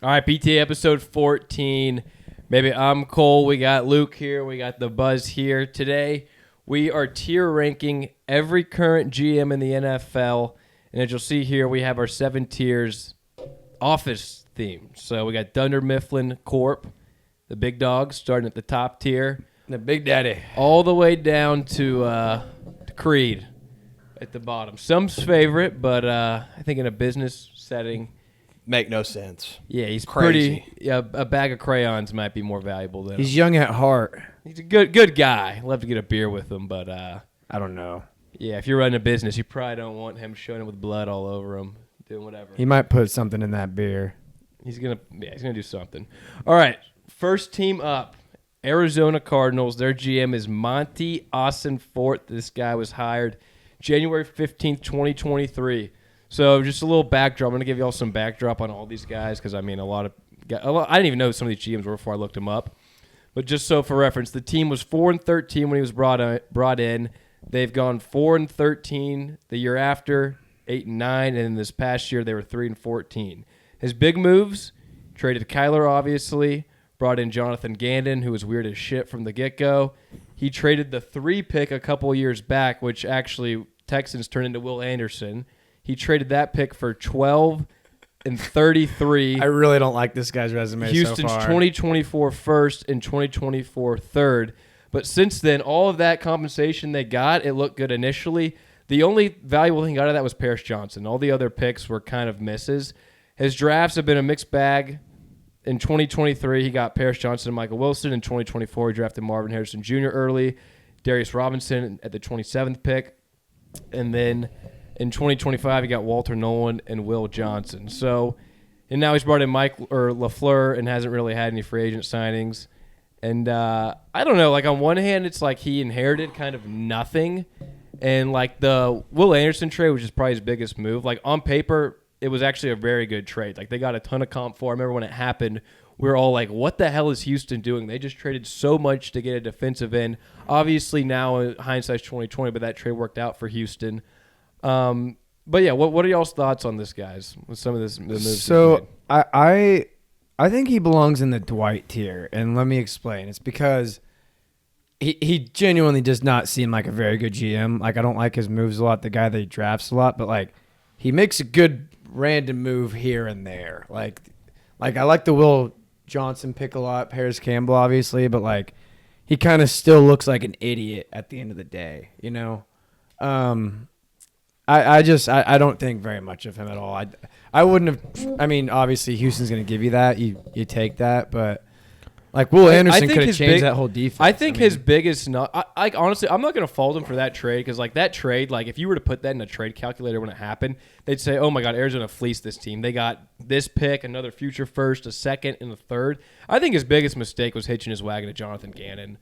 All right, PTA episode 14. Maybe I'm Cole. We got Luke here. We got the Buzz here. Today, we are tier ranking every current GM in the NFL. And as you'll see here, we have our 7 tiers office themed. So we got Dunder Mifflin Corp, the big dogs, starting at the top tier. The Big Daddy. All the way down to Creed at the bottom. Some's favorite, but I think in a business setting, Make no sense. yeah, he's Crazy. pretty. Yeah, a bag of crayons might be more valuable than He's him. young at heart. He's a good guy. Love to get a beer with him, but I don't know. yeah, if you're running a business, you probably don't want him showing up with blood all over him, doing whatever. He might put something in that beer. He's gonna do something. All right, first team up, Arizona Cardinals. Their GM is Monty Austin-Fort. This guy was hired January 15th, 2023. So just a little backdrop. I'm going to give you all some backdrop on all these guys because, I mean, I didn't even know some of these GMs were before I looked them up. But just so for reference, the team was 4-13 when he was brought in. They've gone 4-13 the year after, 8-9, and then this past year they were 3-14. His big moves, traded Kyler, obviously, brought in Jonathan Gannon, who was weird as shit from the get-go. He traded the 3 pick a couple years back, which actually Texans turned into Will Anderson. He traded that pick for 12 and 33. I really don't like this guy's resume Houston's so far. 2024 first and 2024 third. But since then, all of that compensation they got, it looked good initially. The only valuable thing out of that was Paris Johnson. All the other picks were kind of misses. His drafts have been a mixed bag. In 2023, he got Paris Johnson and Michael Wilson. In 2024, he drafted Marvin Harrison Jr. early, Darius Robinson at the 27th pick. And then in 2025, he got Walter Nolan and Will Johnson. So, and now he's brought in Mike or LaFleur and hasn't really had any free agent signings. And I don't know. Like on one hand, it's like he inherited kind of nothing, and like the Will Anderson trade, which is probably his biggest move. Like on paper, it was actually a very good trade. Like they got a ton of comp for. I remember when it happened, we were all like, "What the hell is Houston doing?" They just traded so much to get a defensive end. Obviously, now hindsight's 2020, but that trade worked out for Houston. But yeah, what are y'all's thoughts on this, guys? With some of the moves. So I think he belongs in the Dwight tier, and let me explain. It's because he genuinely does not seem like a very good GM. Like I don't like his moves a lot. The guy that he drafts a lot, but like he makes a good random move here and there. Like I like the Will Johnson pick a lot, Paris Campbell obviously, but like he kind of still looks like an idiot at the end of the day, you know. I don't think very much of him at all. I wouldn't have. I mean, obviously Houston's going to give you that. You take that, but like Will Anderson could have changed that whole defense. I think his biggest I honestly, I'm not going to fault him for that trade because like that trade, like if you were to put that in a trade calculator when it happened, they'd say, "Oh my God, Arizona fleeced this team. They got this pick, another future first, a second, and a third." I think his biggest mistake was hitching his wagon to Jonathan Gannon.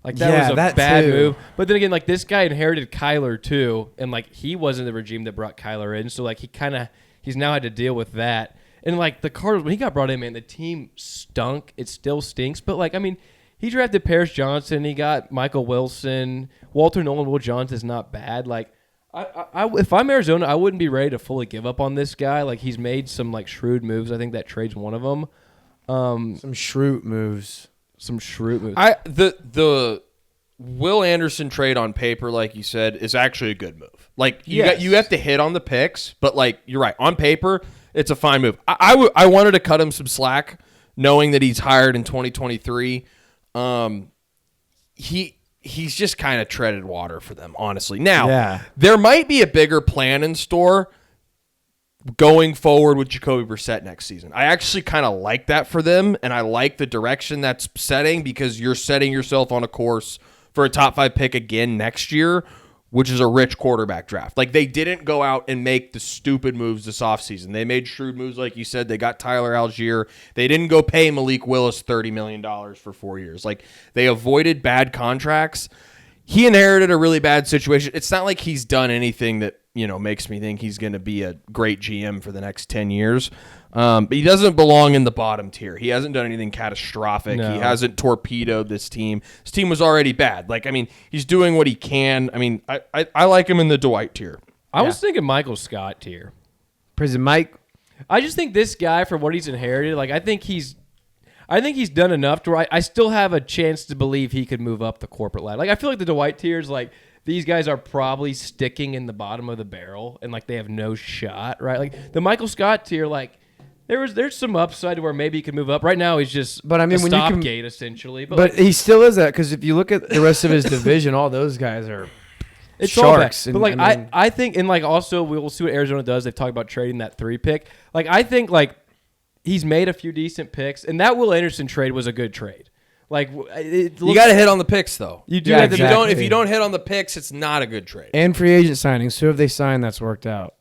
Like that was a bad move. But then again, like this guy inherited Kyler too, and like he wasn't the regime that brought Kyler in, so like he's now had to deal with that. And like the Cardinals, when he got brought in, man, the team stunk. It still stinks, but like I mean, he drafted Paris Johnson, he got Michael Wilson, Walter Nolan, Will Johnson is not bad. Like I if I'm Arizona, I wouldn't be ready to fully give up on this guy. Like he's made some like shrewd moves. I think that trade's one of them. some shrewd moves. The Will Anderson trade on paper, like you said, is actually a good move. Like you have to hit on the picks, but like you're right, on paper, it's a fine move. I wanted to cut him some slack, knowing that he's hired in 2023. He's just kind of treaded water for them, honestly. Now, there might be a bigger plan in store going forward with Jacoby Brissett next season. I actually kind of like that for them, and I like the direction that's setting because you're setting yourself on a course for a top 5 pick again next year, which is a rich quarterback draft. Like, they didn't go out and make the stupid moves this offseason. They made shrewd moves, like you said. They got Tyler Algier. They didn't go pay Malik Willis $30 million for 4 years. Like, they avoided bad contracts. He inherited a really bad situation. It's not like he's done anything that, you know, makes me think he's going to be a great GM for the next 10 years. But he doesn't belong in the bottom tier. He hasn't done anything catastrophic. No. He hasn't torpedoed this team. This team was already bad. Like, I mean, he's doing what he can. I mean, I like him in the Dwight tier. I was thinking Michael Scott tier. Prison Mike. I just think this guy, for what he's inherited, like I think he's done enough to where I still have a chance to believe he could move up the corporate ladder. Like I feel like the Dwight tiers, like these guys are probably sticking in the bottom of the barrel and like they have no shot, right? Like the Michael Scott tier, like there's some upside to where maybe he could move up. Right now he's just but I mean, a when stopgate essentially. But like, he still is that because if you look at the rest of his division, all those guys are it's sharks. But like I think, and like also we'll see what Arizona does. They've talked about trading that 3 pick. Like I think like he's made a few decent picks, and that Will Anderson trade was a good trade. Like you got to hit on the picks though. You do have to. If you don't hit on the picks, it's not a good trade. And free agent signings. Who have they signed that's worked out?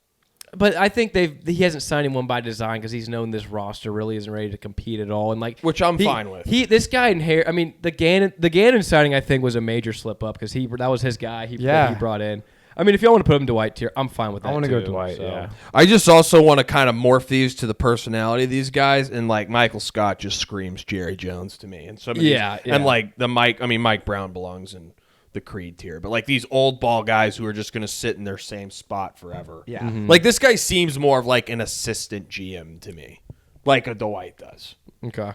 But I think he hasn't signed anyone by design because he's known this roster really isn't ready to compete at all, and like which I'm fine with. This guy I mean the Gannon signing I think was a major slip up because that was his guy. He brought in. I mean, if y'all want to put him Dwight tier, I'm fine with that. I want to go Dwight. So. Yeah. I just also want to kind of morph these to the personality of these guys, and like Michael Scott just screams Jerry Jones to me, and some of these, and like Mike Brown belongs in the Creed tier, but like these old ball guys who are just going to sit in their same spot forever. Yeah. Mm-hmm. Like this guy seems more of like an assistant GM to me, like a Dwight does. Okay.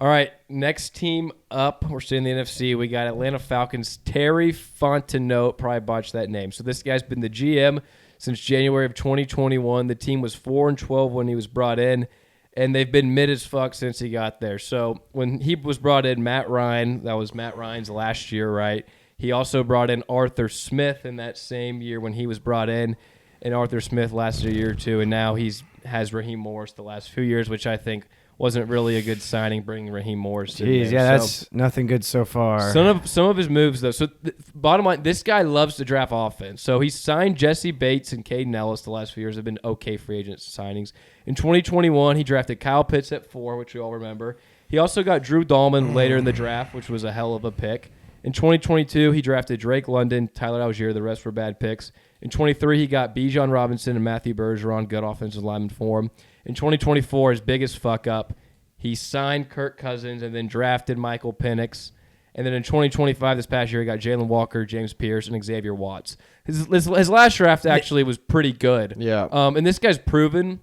All right, next team up. We're still in the NFC. We got Atlanta Falcons. Terry Fontenot, probably botched that name. So this guy's been the GM since January of 2021. The team was 4-12 when he was brought in, and they've been mid as fuck since he got there. So when he was brought in, Matt Ryan, that was Matt Ryan's last year, right? He also brought in Arthur Smith in that same year when he was brought in, and Arthur Smith lasted a year or two, and now has Raheem Morris the last few years, which I think wasn't really a good signing, bringing Raheem Morris in there. Yeah, that's nothing good so far. Some of his moves, though. So, bottom line, this guy loves to draft offense. So, he signed Jesse Bates and Caden Ellis the last few years. Have been okay free agent signings. In 2021, he drafted Kyle Pitts at 4, which we all remember. He also got Drew Dahlman later in the draft, which was a hell of a pick. In 2022, he drafted Drake London, Tyler Algier. The rest were bad picks. In 23, he got Bijan Robinson and Matthew Bergeron, good offensive lineman for him. In 2024, his biggest fuck up, he signed Kirk Cousins and then drafted Michael Penix. And then in 2025, this past year, he got Jalen Walker, James Pierce, and Xavier Watts. His last draft actually was pretty good. Yeah. And this guy's proven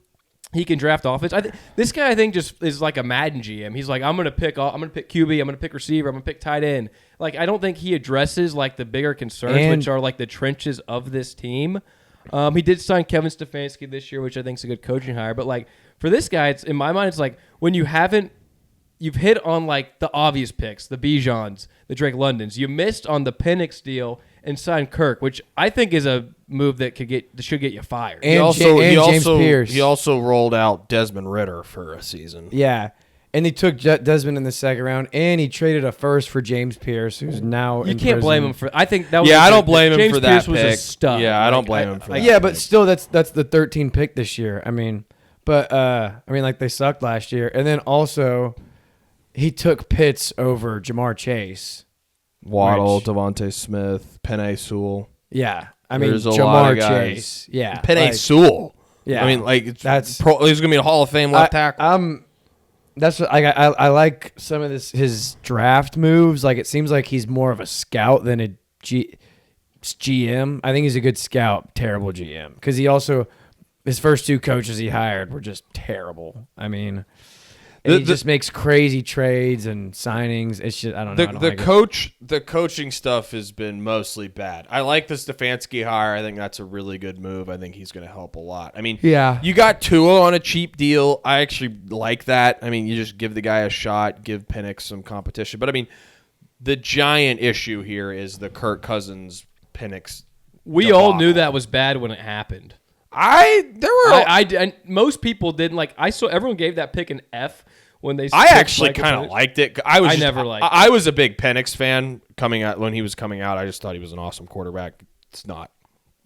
he can draft offense. This guy, I think, just is like a Madden GM. He's like, I'm gonna pick QB, I'm gonna pick receiver, I'm gonna pick tight end. Like, I don't think he addresses like the bigger concerns, which are like the trenches of this team. He did sign Kevin Stefanski this year, which I think is a good coaching hire. But like for this guy, it's in my mind, it's like when you've hit on like the obvious picks, the Bijans, the Drake Londons. You missed on the Penix deal and signed Kirk, which I think is a move that should get you fired. And James Pierce. He also rolled out Desmond Ridder for a season. Yeah. And he took Desmond in the second round, and he traded a first for James Pierce, who's now in can't prison. blame him for. I think that. Was I don't blame him James for that Pierce pick. Was a stud. Yeah, I don't blame him for that. Yeah, but still, that's the 13th pick this year. I mean, like they sucked last year, and then also he took Pitts over Jamar Chase, Waddle, Devontae Smith, Penei Sewell. Yeah, I mean There's a lot Jamar of Chase. Yeah, Penei Sewell. Yeah, I mean, like he's gonna be a Hall of Fame left tackle. That's what I like some of his draft moves. Like it seems like he's more of a scout than a GM. I think he's a good scout, terrible GM because he also his first 2 coaches he hired were just terrible. I mean, he just makes crazy trades and signings. It's just I don't know. The coaching stuff has been mostly bad. I like the Stefanski hire. I think that's a really good move. I think he's going to help a lot. I mean, you got Tua on a cheap deal. I actually like that. I mean, you just give the guy a shot, give Penix some competition. But I mean, the giant issue here is the Kirk Cousins Penix. We all knew that was bad when it happened. Most people didn't like. I saw everyone gave that pick an F. When they I actually kind of liked it. I was a big Penix fan coming out when he was coming out. I just thought he was an awesome quarterback. It's not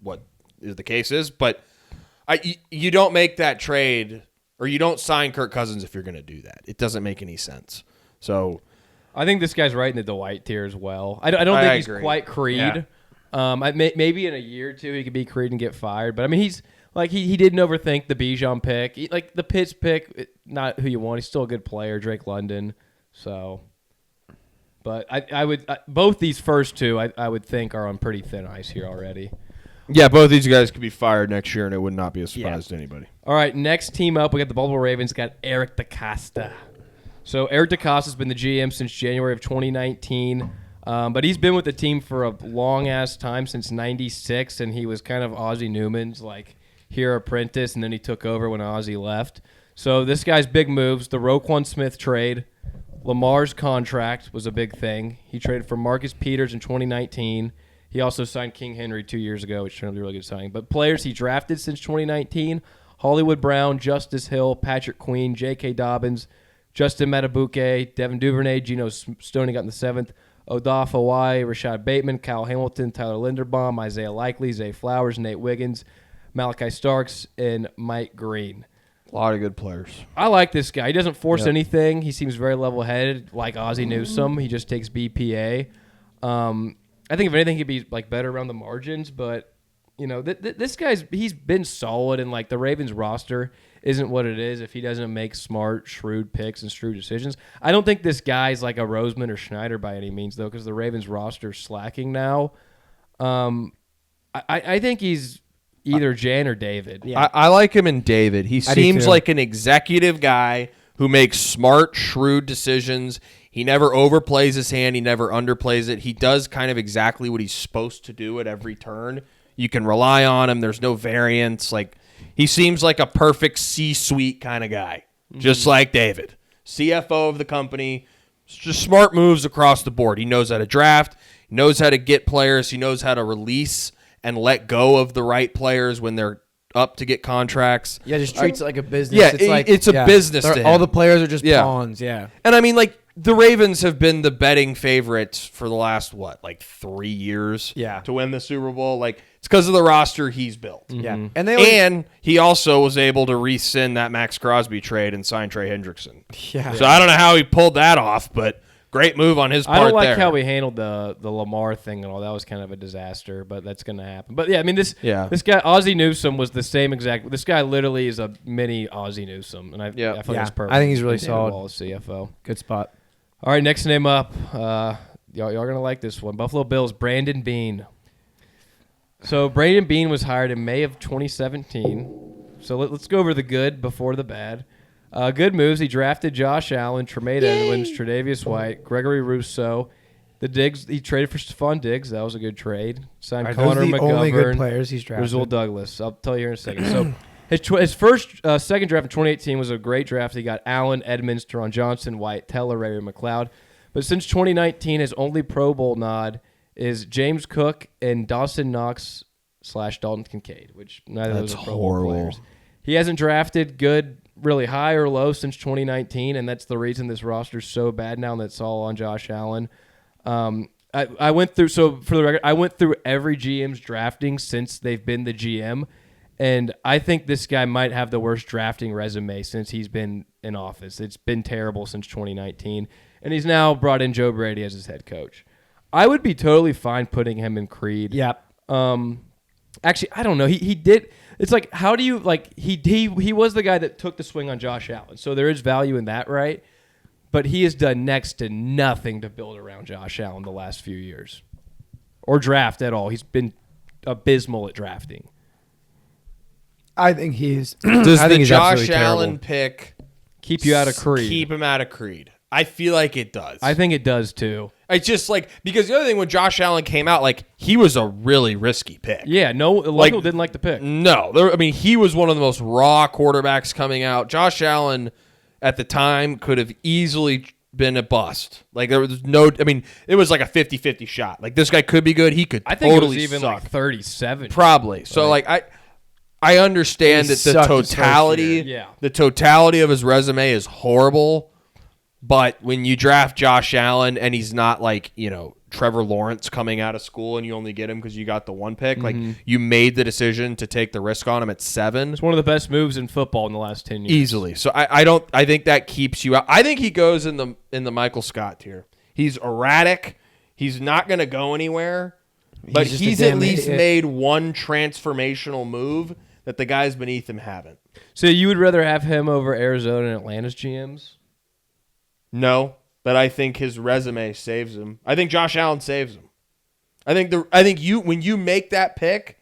what the case is, but you don't make that trade or you don't sign Kirk Cousins if you're going to do that. It doesn't make any sense. So I think this guy's right in the Dwight tier as well. I don't think he's quite Creed. Yeah. Maybe in a year or two he could be Creed and get fired, but I mean he's. Like, he didn't overthink the Bijan pick. Like, the Pitts pick, not who you want. He's still a good player, Drake London. So, but I would both these first 2, I would think are on pretty thin ice here already. Yeah, both these guys could be fired next year, and it would not be a surprise to anybody. All right, next team up, we got the Baltimore Ravens. Got Eric DeCosta. So Eric DeCosta's been the GM since January of 2019, but he's been with the team for a long-ass time, since 96, and he was kind of Ozzie Newman's, here apprentice, and then he took over when Ozzie left. So this guy's big moves, the Roquan Smith trade, Lamar's contract was a big thing. He traded for Marcus Peters in 2019. He also signed King Henry 2 years ago, which turned out to be a really good signing. But players he drafted since 2019, Hollywood Brown, Justice Hill, Patrick Queen, J.K. Dobbins, Justin Matabuke, Devin Duvernay, Geno Stoney got in the 7th, Odafe Oweh, Rashad Bateman, Kyle Hamilton, Tyler Linderbaum, Isaiah Likely, Zay Flowers, Nate Wiggins, Malachi Starks, and Mike Green. A lot of good players. I like this guy. He doesn't force anything. He seems very level-headed, like Ozzie Newsome. He just takes BPA. I think if anything, he'd be better around the margins. But this guy's he's been solid, and the Ravens roster isn't what it is if he doesn't make smart, shrewd picks and shrewd decisions. I don't think this guy's like a Roseman or Schneider by any means, though, because the Ravens roster's slacking now. I think he's either Jan or David. Yeah. I like him in David. He seems like an executive guy who makes smart, shrewd decisions. He never overplays his hand. He never underplays it. He does kind of exactly what he's supposed to do at every turn. You can rely on him. There's no variance. He seems like a perfect C-suite kind of guy, just like David, CFO of the company. It's just smart moves across the board. He knows how to draft. He knows how to get players. He knows how to release and let go of the right players when they're up to get contracts. Yeah, just treats it like a business. Yeah, it's a business to him. All the players are just pawns, And I mean, the Ravens have been the betting favorites for the last, 3 years to win the Super Bowl. It's because of the roster he's built. Yeah. And he also was able to rescind that Max Crosby trade and sign Trey Hendrickson. Yeah. So I don't know how he pulled that off, but great move on his part. I don't like there. how he handled the Lamar thing and all. That was kind of a disaster, but that's going to happen. But yeah, I mean this guy Ozzie Newsome was the same exact. This guy literally is a mini Ozzie Newsome, and I feel like it's perfect. I think he's really solid. Wallace, CFO. Good spot. All right, next name up. Y'all are gonna like this one. Buffalo Bills, Brandon Beane. So Brandon Beane was hired in May of 2017. So let's go over the good before the bad. Good moves. He drafted Josh Allen, Tremaine Edmonds, Tre'Davious White, Gregory Rousseau. The Diggs, he traded for Stephon Diggs. That was a good trade. Signed Connor McGovern. Only good players he's drafted. Rasul Douglas. I'll tell you here in a second. So his second draft in 2018 was a great draft. He got Allen, Edmonds, Teron Johnson, White, Teller, Ray McLeod. But since 2019, his only Pro Bowl nod is James Cook and Dawson Knox / Dalton Kincaid, which neither of those are Pro Bowl players. He hasn't drafted good, really high or low since 2019, and that's the reason this roster's so bad now, and that's all on Josh Allen. I went through, so for the record, I went through every GM's drafting since they've been the GM, and I think this guy might have the worst drafting resume since he's been in office. It's been terrible since 2019, and he's now brought in Joe Brady as his head coach. I would be totally fine putting him in Creed. Yep. Actually, I don't know. He did. It's like, how do you he was the guy that took the swing on Josh Allen, so there is value in that, right? But he has done next to nothing to build around Josh Allen the last few years, or draft at all. He's been abysmal at drafting. I think he's. Does I think the he's Josh terrible. Allen pick keep you out of Creed? Keep him out of Creed. I feel like it does. I think it does too. It's just because the other thing when Josh Allen came out, he was a really risky pick. Yeah, no, a lot of people didn't like the pick. No, he was one of the most raw quarterbacks coming out. Josh Allen at the time could have easily been a bust. There was no, it was like a 50-50 shot. This guy could be good. He could. I think totally it was even suck. 37. Probably. So I understand that the totality of his resume is horrible. But when you draft Josh Allen and he's not Trevor Lawrence coming out of school and you only get him because you got the one pick, you made the decision to take the risk on him at 7. It's one of the best moves in football in the last 10 years. Easily. So I think that keeps you out. I think he goes in the Michael Scott tier. He's erratic. He's not going to go anywhere. But he's at least made one transformational move that the guys beneath him haven't. So you would rather have him over Arizona and Atlanta's GMs? No, but I think his resume saves him. I think Josh Allen saves him. I think when you make that pick,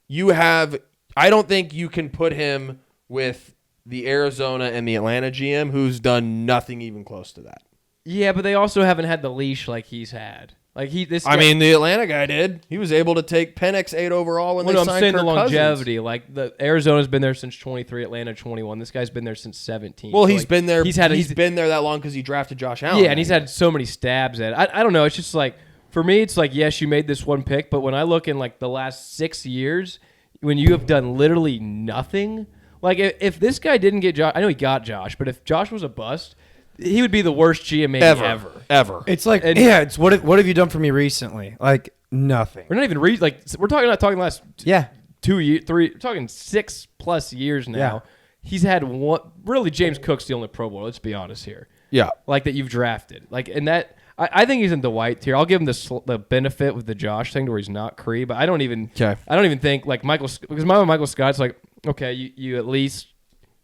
I don't think you can put him with the Arizona and the Atlanta GM who's done nothing even close to that. Yeah, but they also haven't had the leash like he's had. Like the Atlanta guy did. He was able to take Penix 8 overall when they signed I'm saying Kirk the longevity. Cousins. Like the Arizona's been there since 23, Atlanta 21. This guy's been there since 17. Well, So, he's been there. He's been there that long because he drafted Josh Allen. Yeah, and he's had so many stabs at it. I don't know. It's just like for me, it's like yes, you made this one pick, but when I look in like the last 6 years, when you have done literally nothing, like if this guy didn't get Josh, I know he got Josh, but if Josh was a bust, he would be the worst GM maybe ever. It's like it's what have you done for me recently? Like nothing. We're not even we're not talking last 2 years, 3, we're talking 6+ years now. Yeah. He's had one. Really, James Cook's the only Pro Bowl. Let's be honest here. Yeah, like that you've drafted. Like and that I think he's in the white tier. I'll give him the benefit with the Josh thing to where he's not Cree, but I don't even think like because Michael Scott's like okay, you at least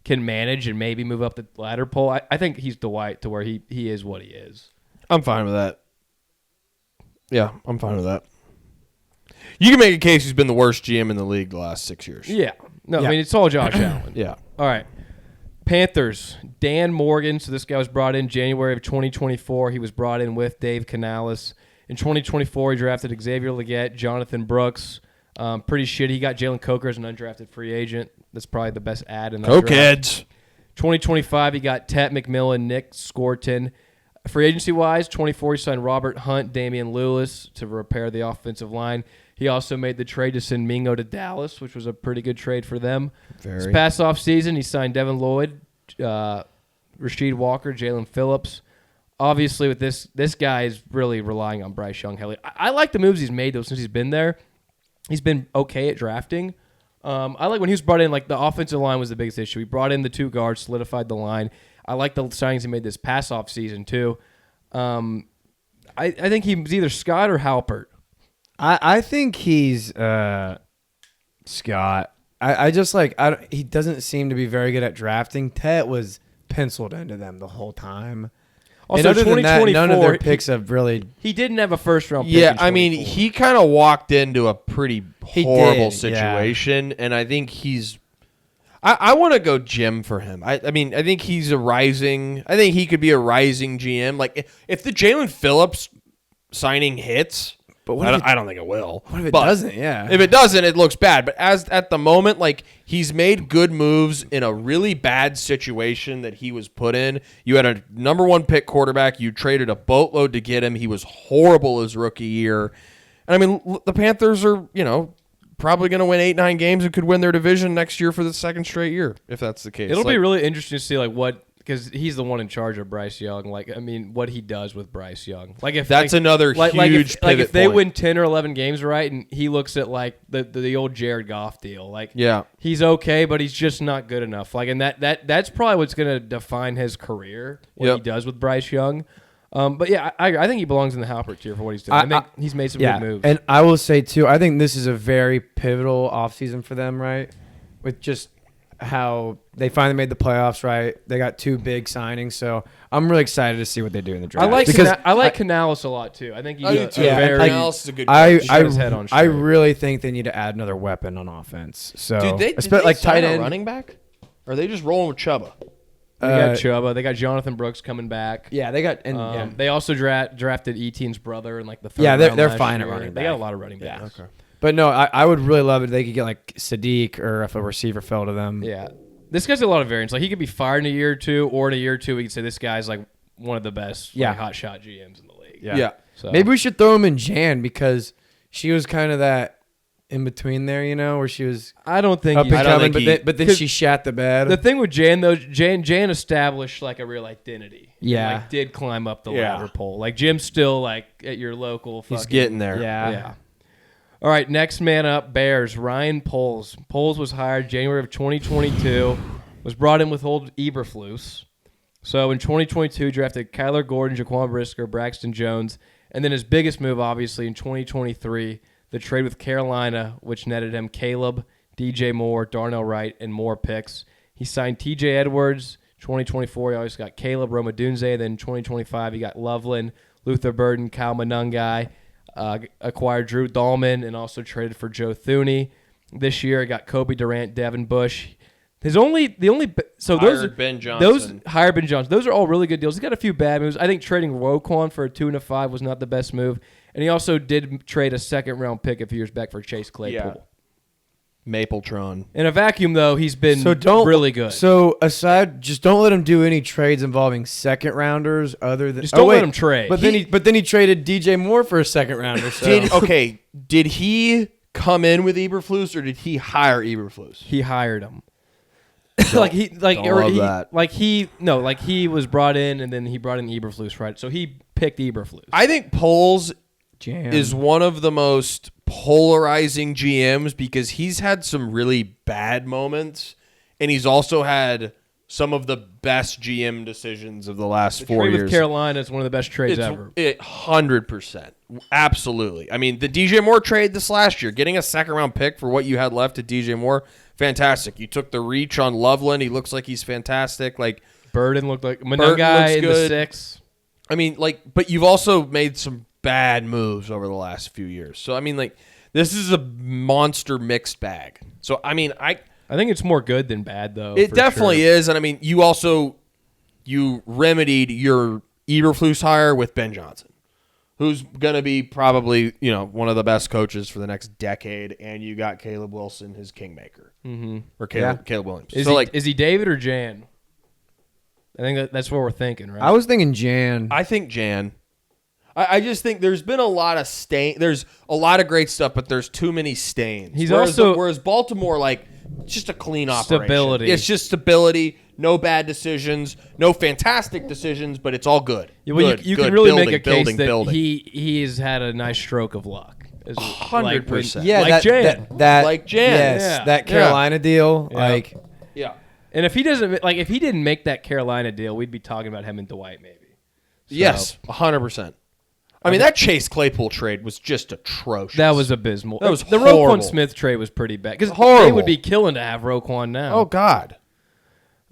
can manage and maybe move up the ladder pole. I think he's Dwight to where he is what he is. I'm fine with that. Yeah, I'm fine with that. You can make a case he's been the worst GM in the league the last 6 years. Yeah. No, I mean, it's all Josh Allen. Yeah. All right. Panthers, Dan Morgan. So this guy was brought in January of 2024. He was brought in with Dave Canales. In 2024, he drafted Xavier Legette, Jonathan Brooks. Pretty shitty. He got Jalen Coker as an undrafted free agent. That's probably the best ad in that Cokeheads. 2025, he got Tet McMillan, Nick Scorton. Free agency-wise, 24, he signed Robert Hunt, Damian Lewis to repair the offensive line. He also made the trade to send Mingo to Dallas, which was a pretty good trade for them. This past offseason, he signed Devin Lloyd, Rasheed Walker, Jalen Phillips. Obviously, with this guy is really relying on Bryce Young heavily. I like the moves he's made, though, since he's been there. He's been okay at drafting. I like when he was brought in, like the offensive line was the biggest issue. He brought in the 2 guards, solidified the line. I like the signings he made this pass-off season, too. I think he was either Scott or Halpert. I think he's Scott. I just like he doesn't seem to be very good at drafting. Tet was penciled into them the whole time. Also, and other than that, 2024, none of their picks have really. He didn't have a first-round pick. Yeah, I mean, he kind of walked into a pretty horrible situation, and I think he's. I want to go Jim for him. I mean, I think he's I think he could be a rising GM. Like if the Jalen Phillips signing hits. But I don't think it will. What if it doesn't? Yeah. If it doesn't, it looks bad. But at the moment, like he's made good moves in a really bad situation that he was put in. You had a number 1 pick quarterback. You traded a boatload to get him. He was horrible his rookie year. And I mean, the Panthers are, probably going to win 8-9 games and could win their division next year for the second straight year, if that's the case. It'll be really interesting to see because he's the one in charge of Bryce Young. Like, I mean, what he does with Bryce Young. Like, if that's another huge pivot if they point. win 10 or 11 games right, and he looks at like the old Jared Goff deal. Like, yeah, he's okay, but he's just not good enough. Like, and that's probably what's going to define his career. What he does with Bryce Young. But yeah, I think he belongs in the Halpert tier for what he's doing. I think he's made some good moves. And I will say too, I think this is a very pivotal offseason for them, right? With just how they finally made the playoffs, right? They got 2 big signings, so I'm really excited to see what they do in the draft. I like Canales a lot too. I think he's Canales is a good coach. I really think they need to add another weapon on offense. So did they like tight end running back? Or are they just rolling with Chuba? They got Chuba. They got Jonathan Brooks coming back. Yeah, they got They also drafted Etienne's brother in like the 3rd round. They're fine year. at running back. They got a lot of running backs. Yeah. Okay. But no, I would really love it if they could get like Sadiq or if a receiver fell to them. Yeah. This guy's a lot of variance. Like he could be fired in a year or 2, or in a year or 2 we could say this guy's like one of the best hot shot GMs in the league. Yeah. So maybe we should throw him in Jan because she was kind of that in between there, where she was I don't think up and coming, but then she shat the bed. The thing with Jan though, Jan established like a real identity. Yeah. And, like did climb up the ladder pole. Like Jim's still like at your local He's getting there. Yeah. All right, next man up, Bears, Ryan Poles. Poles was hired January of 2022, was brought in with old Eberflus. So in 2022, drafted Kyler Gordon, Jaquan Brisker, Braxton Jones, and then his biggest move, obviously, in 2023, the trade with Carolina, which netted him Caleb, DJ Moore, Darnell Wright, and more picks. He signed TJ Edwards. 2024, he always got Caleb Romadunze. Then 2025, he got Loveland, Luther Burden, Kyle Monungai. Acquired Drew Dahlman and also traded for Joe Thuney. this year. He got Kobe Durant, Devin Bush. Those Hired Ben Johnson. Hired Ben Johnson. Those are all really good deals. He's got a few bad moves. I think trading Roquan for a 2 and a 5 was not the best move. And he also did trade a second-round pick a few years back for Chase Claypool. Mapletron. In a vacuum, though, he's been really good. So just don't let him do any trades involving second rounders other than. Just don't let him trade. But then he traded DJ Moore for a second rounder. So. Did he come in with Eberflus or did he hire Eberflus? He hired him. He was brought in and then he brought in Eberflus, right? So he picked Eberflus. I think Poles is one of the most polarizing GMs because he's had some really bad moments and he's also had some of the best GM decisions of the last 4 years. With Carolina is one of the best trades ever. 100%. Absolutely. I mean, the DJ Moore trade this last year, getting a second-round pick for what you had left at DJ Moore, fantastic. You took the reach on Loveland. He looks like he's fantastic. Burden looked like Manungai in the 6. I mean, but you've also made some bad moves over the last few years. So, I mean, this is a monster mixed bag. So, I mean, I think it's more good than bad, though. It definitely is. And, I mean, you remedied your Eberflus hire with Ben Johnson, who's going to be probably, one of the best coaches for the next decade. And you got Caleb Wilson, his kingmaker. Mm-hmm. Or Caleb Williams. Is he David or Jan? I think that's what we're thinking, right? I was thinking Jan. I think Jan. I just think there's been a lot of stain. There's a lot of great stuff, but there's too many stains. Whereas Baltimore, just a clean operation. Stability. It's just stability. No bad decisions. No fantastic decisions, but it's all good. Yeah, well, you can really make a case that he has had a nice stroke of luck. 100%. Yeah, like Jan. Like Jan. Yes, that Carolina deal. Yeah. Yeah. And if he didn't make that Carolina deal, we'd be talking about him and Dwight maybe. So, yes, 100%. I mean, that Chase Claypool trade was just atrocious. That was abysmal. That was the horrible. Roquan Smith trade was pretty bad because they would be killing to have Roquan now. Oh God!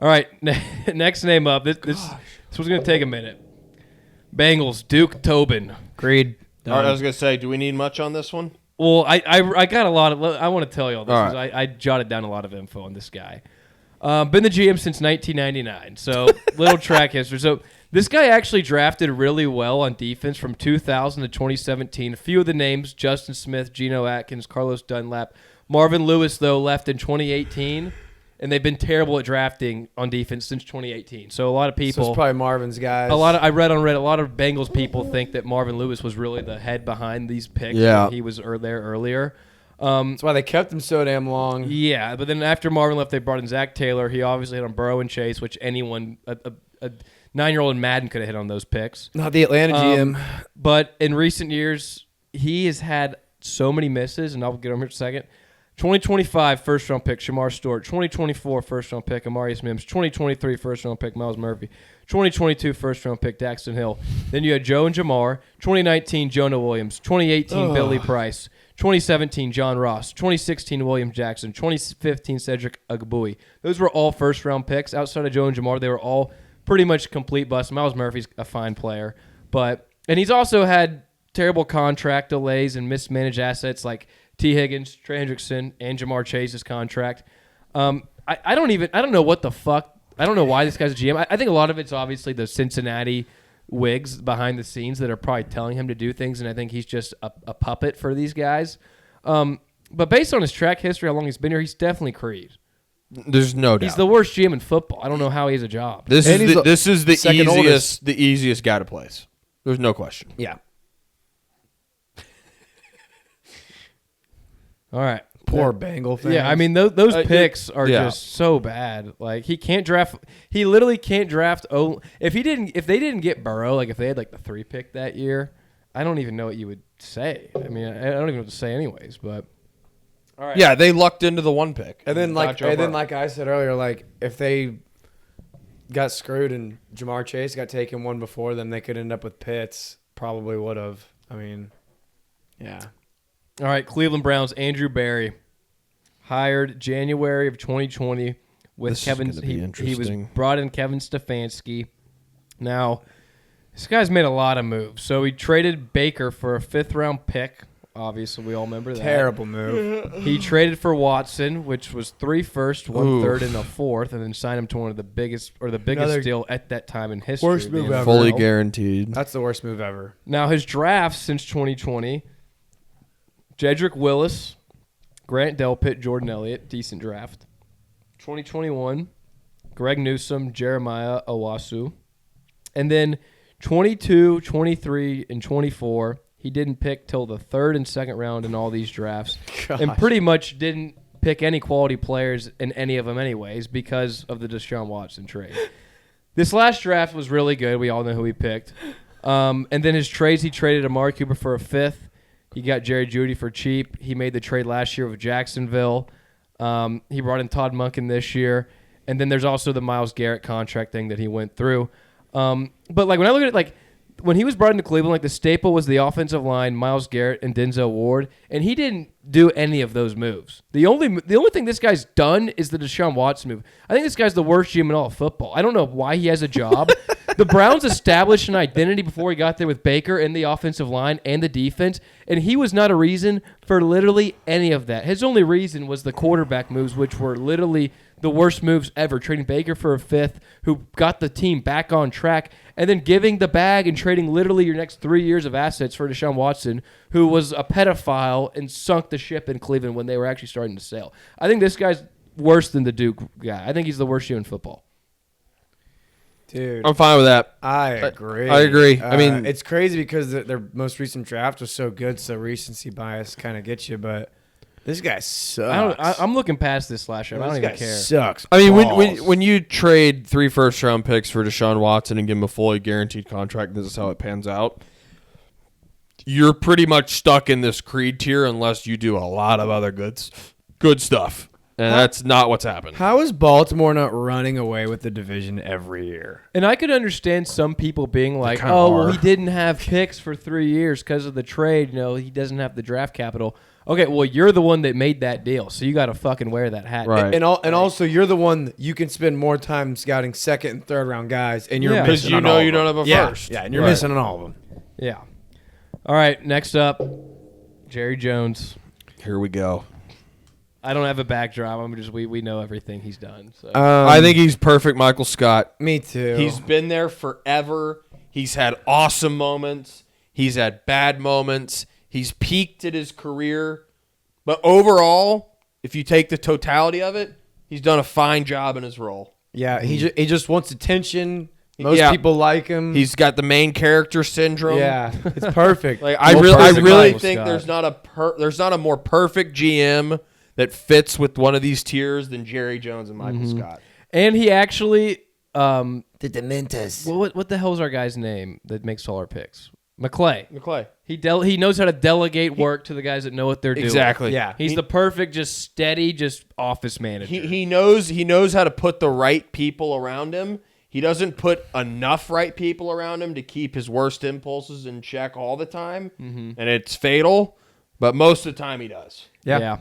All right, next name up. This was going to take a minute. Bengals Duke Tobin. Agreed. All right, I was going to say, do we need much on this one? Well, I got a lot of. I want to tell you all this. All right. I jotted down a lot of info on this guy. Been the GM since 1999, so little track history. So this guy actually drafted really well on defense from 2000 to 2017. A few of the names: Justin Smith, Geno Atkins, Carlos Dunlap. Marvin Lewis, though, left in 2018, and they've been terrible at drafting on defense since 2018. So a lot of people, so it's probably Marvin's guys. I read on Reddit, a lot of Bengals people think that Marvin Lewis was really the head behind these picks. Yeah, he was there earlier. That's why they kept him so damn long. Yeah, but then after Marvin left, they brought in Zach Taylor. He obviously hit on Burrow and Chase, which anyone, a 9-year-old in Madden could have hit on those picks. Not the Atlanta GM. But in recent years, he has had so many misses, and I'll get on here in a second. 2025 first-round pick, Shamar Stewart. 2024 first-round pick, Amarius Mims. 2023 first-round pick, Miles Murphy. 2022 first-round pick, Daxton Hill. Then you had Joe and Jamar. 2019, Jonah Williams. 2018, Billy Price. 2017, John Ross. 2016, William Jackson. 2015, Cedric Agbui. Those were all first-round picks. Outside of Joe and Jamar, they were all pretty much complete busts. Miles Murphy's a fine player. And he's also had terrible contract delays and mismanaged assets like T. Higgins, Trey Hendrickson, and Jamar Chase's contract. I don't know what the fuck. I don't know why this guy's a GM. I think a lot of it's obviously the Cincinnati wigs behind the scenes that are probably telling him to do things, and I think he's just a puppet for these guys. But based on his track history, how long he's been here, he's definitely Creed. There's no doubt. He's the worst GM in football. I don't know how he has a job. This is the the easiest guy to place. There's no question. Yeah. All right. Poor Bengal fans. Yeah, I mean those picks are just so bad. Like he can't draft. He literally can't draft. If they didn't get Burrow, like if they had like the 3 pick that year, I don't even know what you would say. I mean, I don't even know what to say anyways. But all right. Yeah, they lucked into the 1 pick, and then like I said earlier, like if they got screwed and Jamar Chase got taken one before them, they could end up with Pitts. Probably would have. I mean, yeah. All right, Cleveland Browns, Andrew Berry, hired January of 2020 with this Kevin. He was brought in Kevin Stefanski. Now, this guy's made a lot of moves. So he traded Baker for a 5th-round pick Obviously, we all remember that. Terrible move. He traded for Watson, which was 3 firsts, 1 third, and a fourth, and then signed him to one of the biggest Another deal at that time in history. worst move ever. Fully guaranteed. That's the worst move ever. Now, his drafts since 2020, Jedrick Willis, Grant Delpit, Jordan Elliott, decent draft. 2021, Greg Newsome, Jeremiah Owasu. And then 22, 23, and 24, he didn't pick till the third and second round in all these drafts. Gosh. And pretty much didn't pick any quality players in any of them anyways because of the Deshaun Watson trade. This last draft was really good. We all know who he picked. And then his trades, he traded Amari Cooper for a fifth. He got Jerry Jeudy for cheap. He made the trade last year with Jacksonville. He brought in Todd Monken this year. And then there's also the Myles Garrett contract thing that he went through. But like when I look at it, like when he was brought into Cleveland, like the staple was the offensive line, Myles Garrett and Denzel Ward, and he didn't do any of those moves. The only thing this guy's done is the Deshaun Watson move. I think this guy's the worst GM in all of football. I don't know why he has a job. The Browns established an identity before he got there with Baker and the offensive line and the defense, and he was not a reason for literally any of that. His only reason was the quarterback moves, which were literally the worst moves ever, trading Baker for a fifth who got the team back on track, and then giving the bag and trading literally your next 3 years of assets for Deshaun Watson, who was a pedophile and sunk the ship in Cleveland when they were actually starting to sail. I think this guy's worse than the Duke guy. I think he's the worst GM in football. Dude, I'm fine with that. I agree. I agree. I mean, it's crazy because their most recent draft was so good, so recency bias kind of gets you, but this guy sucks. I'm looking past this last year. I don't even care. Sucks. I mean, balls. when you trade 3 first-round picks for Deshaun Watson and give him a fully guaranteed contract, this is how it pans out. You're pretty much stuck in this Creed tier unless you do a lot of other good stuff, and that's not what's happened. How is Baltimore not running away with the division every year? And I could understand some people being like, kinda oh, well, are. he didn't have picks for 3 years because of the trade. You know, he doesn't have the draft capital. Okay, well, you're the one that made that deal, so you got to fucking wear that hat. Right. And also, you're the one you can spend more time scouting second and third round guys, and you're Yeah. missing Because you on know all you of don't them. have a Yeah, first. yeah, and you're Right. missing on all of them. Yeah. All right, next up, Jerry Jones. Here we go. I don't have a backdrop. I'm just we know everything he's done. So I think he's perfect Michael Scott. Me too. He's been there forever. He's had awesome moments. He's had bad moments. He's peaked at his career. But overall, if you take the totality of it, he's done a fine job in his role. yeah. He just wants attention. Most Yeah. people like him. He's got the main character syndrome. yeah. It's perfect. Like I Well, really Michael think Scott. there's not a more perfect GM that fits with one of these tiers than Jerry Jones and Michael Scott. and he actually the Dementos. what the hell's our guy's name that makes all our picks? McClay. McClay. He knows how to delegate work to the guys that know what they're doing. Exactly. Yeah. He's the perfect, just steady, just office manager. He knows how to put the right people around him. He doesn't put enough right people around him to keep his worst impulses in check all the time, and it's fatal. But most of the time, he does. Yeah.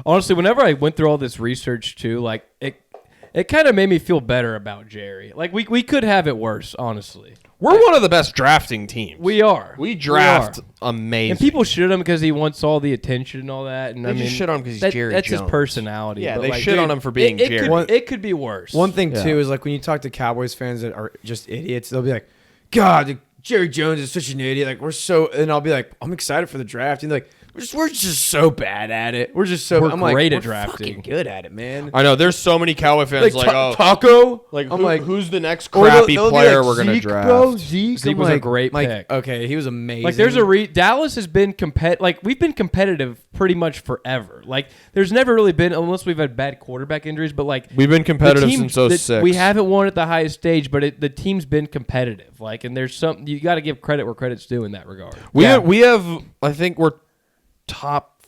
Honestly, whenever I went through all this research too, like it kind of made me feel better about Jerry. Like we could have it worse, honestly. We're one of the best drafting teams. We are. We draft We are. amazing. And people shit him because he wants all the attention and all that. And They I just mean, shit on him 'cause he's Jerry That's Jones. his personality. Yeah, but they like, shit dude, on him for being it Jerry. It could be worse. One thing Yeah. too is like when you talk to Cowboys fans that are just idiots, they'll be like, "God, Jerry Jones is such an idiot." Like we're so, and I'll be like, "I'm excited for the draft." And they're like, we're just so bad at it. We're just so. We're I'm like, great at we're drafting. fucking good at it, man. I know there's so many Cowboy fans like, oh, Taco. like, I'm like, who's the next or crappy they'll be player like, we're gonna Zeke, draft? Bro, Zeke Zeke I'm was a like- great like, pick. Okay, he was amazing. Like there's Dallas has been we've been competitive pretty much forever. Like there's never really been, unless we've had bad quarterback injuries, but like We've been competitive the team since 06. We haven't won at the highest stage, but the team's been competitive. Like, and there's something you got to give credit where credit's due in that regard. We have. I think we're top.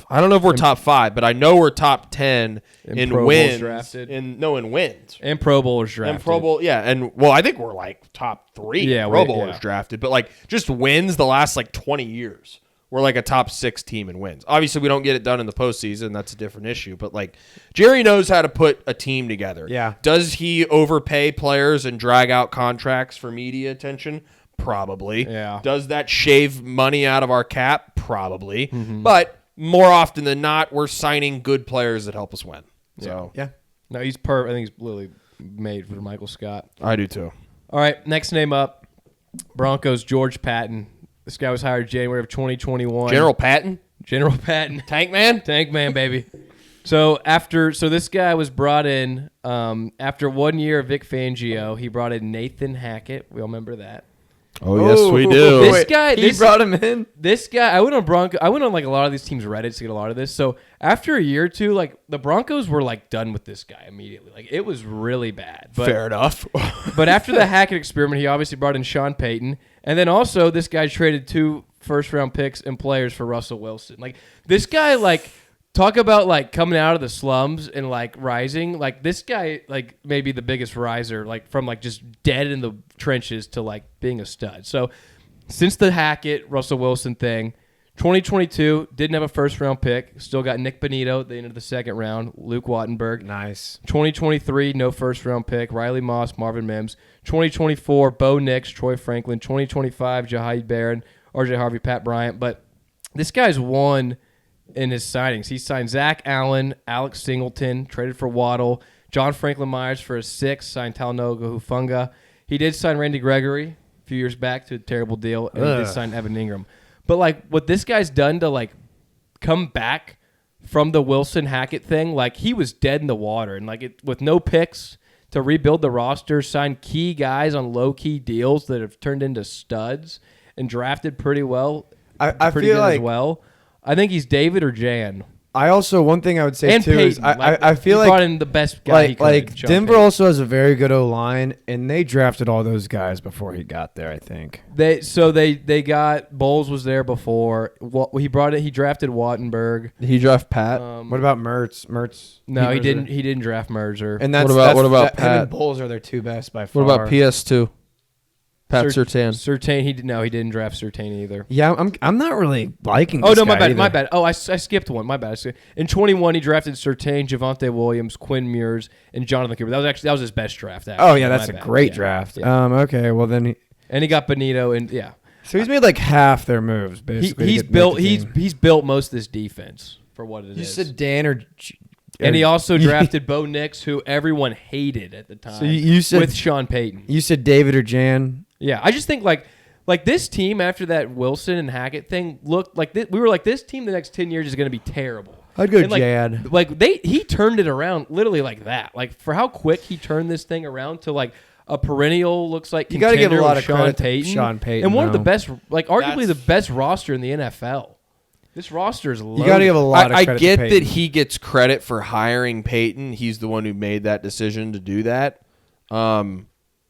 I don't know if we're top 5, but I know we're top 10 in Pro Bowls wins. drafted. In wins. And Pro Bowlers drafted. And Pro Bowl, yeah, and well, I think we're like top 3 Yeah, Pro we- Bowlers yeah. drafted, but like just wins the last like 20 years. We're like a top 6 team in wins. Obviously, we don't get it done in the postseason. That's a different issue. But like Jerry knows how to put a team together. Yeah. Does he overpay players and drag out contracts for media attention? Probably. Yeah. Does that shave money out of our cap? Probably. Mm-hmm. But more often than not, we're signing good players that help us win. So Yeah. No, he's I think he's literally made for Michael Scott. I do too. All right, next name up, Broncos George Patton. This guy was hired January of 2021. General Patton? General Patton. Tank Man? Tank Man, baby. So this guy was brought in after 1 year of Vic Fangio. He brought in Nathan Hackett. We all remember that. Oh, yes, we do. This guy, he brought him in. This guy, I went on like a lot of these teams' Reddits to get a lot of this. So after a year or two, like the Broncos were like done with this guy immediately. Like it was really bad. But, Fair enough. but after the Hackett experiment, he obviously brought in Sean Payton, and then also this guy traded 2 first-round picks and players for Russell Wilson. Like this guy, like. Talk about like coming out of the slums and like rising. Like this guy, like maybe the biggest riser, like from like just dead in the trenches to like being a stud. So since the Hackett Russell Wilson thing, 2022 didn't have a first round pick. Still got Nick Bonito at the end of the second round. Luke Wattenberg. Nice. 2023 no first round pick. Riley Moss, Marvin Mims. 2024 Bo Nix, Troy Franklin. 2025 Jahid Barron, RJ Harvey, Pat Bryant. But this guy's won. In his signings, he signed Zach Allen, Alex Singleton, traded for Waddle, John Franklin Myers for a 6, signed Talanoga Hufunga. He did sign Randy Gregory a few years back to a terrible deal, and he did sign Evan Ingram. But like what this guy's done to like come back from the Wilson Hackett thing, like he was dead in the water, and like with no picks to rebuild the roster, sign key guys on low key deals that have turned into studs, and drafted pretty well. I pretty feel good like as well. I think he's David or Jan. I also one thing I would say And too Peyton. is I feel he like brought in the best guy. like Denver also has a very good O line, and they drafted all those guys before he got there. I think They got Bowles was there before. He drafted Wattenberg. He draft Pat. What about Mertz? No, he didn't. He didn't draft Merzer. And what about Pat? Him and Pat? Bowles are their 2 best by far. What about PS2? Pat Surtain. Surtain. He didn't draft Surtain either. Yeah, I'm not really liking. Oh this no, my guy bad, either. my bad. Oh, I skipped one. My bad. In 21, he drafted Surtain, Javonte Williams, Quinn Mears, and Jonathan Cooper. That was his best draft. Actually. Oh yeah, that's a great Yeah. draft. Yeah. Okay, well then. And he got Bonito, and yeah. So he's made like half their moves basically. He's built. He's built most of this defense for what it is. You said Dan or. And he also drafted Bo Nix, who everyone hated at the time. So you said with Sean Payton. You said David or Jan. Yeah, I just think like this team after that Wilson and Hackett thing looked like we were like this team the next 10 years is going to be terrible. I'd go And, like, Jad. Like he turned it around literally like that. Like for how quick he turned this thing around to like a perennial looks like You got to give a contender lot with of credit to Sean Sean Payton and one of the though. best, like arguably the best roster in the NFL. This roster is loaded. You got to give a lot of I credit get to that Payton. he gets credit for hiring Peyton. He's the one who made that decision to do that.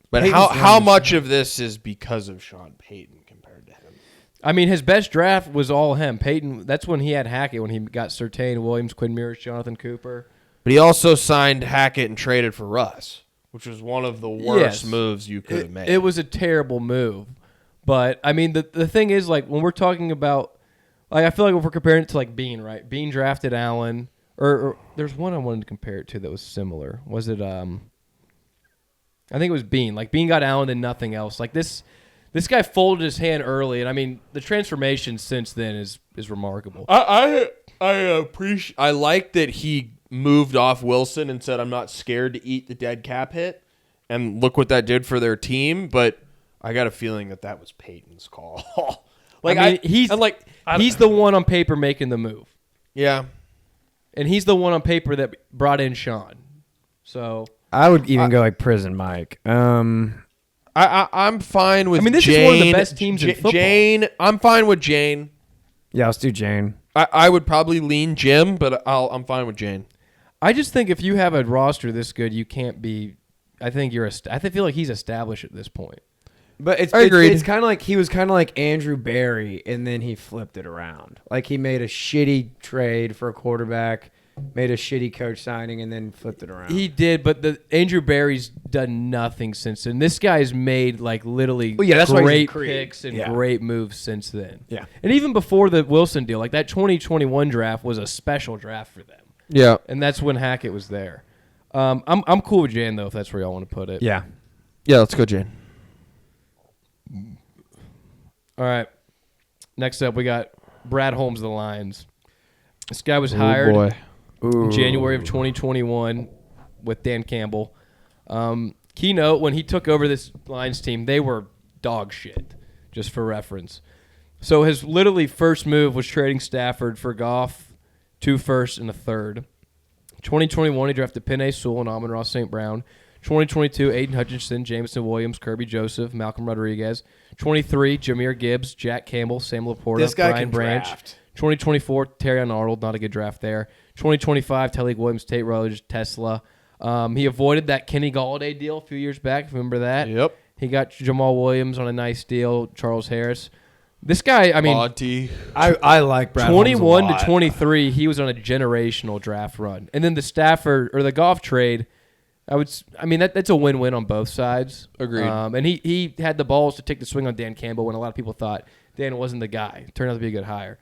But Peyton's how the much of this is because of Sean Payton compared to him? I mean, his best draft was all him. Peyton, that's when he had Hackett, when he got Surtain, Williams, Quinn Mears, Jonathan Cooper. But he also signed Hackett and traded for Russ, which was one of the worst moves you could have made. It was a terrible move. But, I mean, the thing is, like, when we're talking about, like, I feel like if we're comparing it to, like, Bean, right? Bean drafted Allen. Or there's one I wanted to compare it to that was similar. Was it, I think it was Bean. Like, Bean got Allen and nothing else. Like, this guy folded his hand early, and, I mean, the transformation since then is remarkable. I appreciate. I like that he moved off Wilson and said, "I'm not scared to eat the dead cap hit," and look what that did for their team. But I got a feeling that was Peyton's call. Like, I mean, he's the one on paper making the move. Yeah, And he's the one on paper that brought in Sean. So I would even go like Prison Mike. I'm fine with. I mean, this Jane. is one of the best teams in football. Jane, I'm fine with Jane. Yeah, let's do Jane. I would probably lean Jim, but I'm fine with Jane. I just think if you have a roster this good, you can't be. I feel like he's established at this point. But I agreed. It's kind of like he was kind of like Andrew Barry, and then he flipped it around. Like he made a shitty trade for a quarterback, made a shitty coach signing, and then flipped it around. He did, but the Andrew Barry's done nothing since then. This guy's made like literally that's why he's great in Creed. picks and Yeah. great moves since then. Yeah. And even before the Wilson deal, like that 2021 draft was a special draft for them. Yeah, And that's when Hackett was there. I'm cool with Jan though, if that's where y'all want to put it. Yeah. yeah. Let's go, Jane. All right. Next up, we got Brad Holmes of the Lions. This guy was hired in January of 2021 with Dan Campbell. Keynote, when he took over this Lions team, they were dog shit, just for reference. So his literally first move was trading Stafford for Goff, 2 firsts and a third. 2021, he drafted Penei Sewell and Amon-Ra St. Brown. 2022, Aiden Hutchinson, Jameson Williams, Kirby Joseph, Malcolm Rodriguez. 23, Jahmyr Gibbs, Jack Campbell, Sam Laporta, Brian Branch. Draft. 2024, Terrion Arnold, not a good draft there. 2025, Tyleik Williams, Tate Rutledge, Tesla. He avoided that Kenny Galladay deal a few years back. Remember that? Yep. He got Jamal Williams on a nice deal, Charles Harris. This guy, I mean, Monty. I like Brad 21 Holmes a to lot. 23, he was on a generational draft run. And then the Stafford or the Goff trade, that's a win-win on both sides. Agreed. And he had the balls to take the swing on Dan Campbell when a lot of people thought Dan wasn't the guy. It turned out to be a good hire.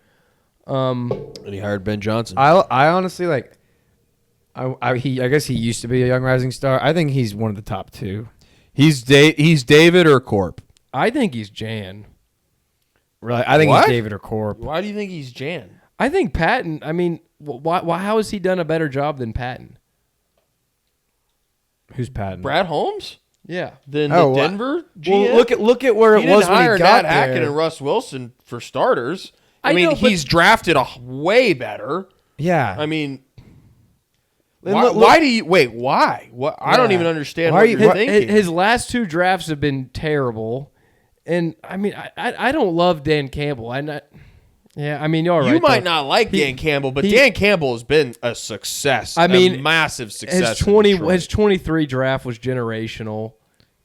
And he hired Ben Johnson. I honestly like. I guess he used to be a young rising star. I think he's one of the top 2. He's David or Corp. I think he's Jan. Really, I think What? he's David or Corp. Why do you think he's Jan? I think Patton, why how has he done a better job than Patton? Who's Patton? Brad Holmes? Yeah. Then Oh, the wha- Denver Well, GM? look at where He it was didn't when hire he got Nat Hackett there. and Russ Wilson for starters. I I mean, know, but- he's drafted way better. Yeah. I mean, And why, look- why do you wait? Why? What? I don't Yeah. even understand Why what are you- you're what- thinking. His last 2 drafts have been terrible. And I don't love Dan Campbell. You're right. You might though. not like He- Dan Campbell, but he- Dan Campbell has been a success. I mean, a massive success. His 23 draft was generational.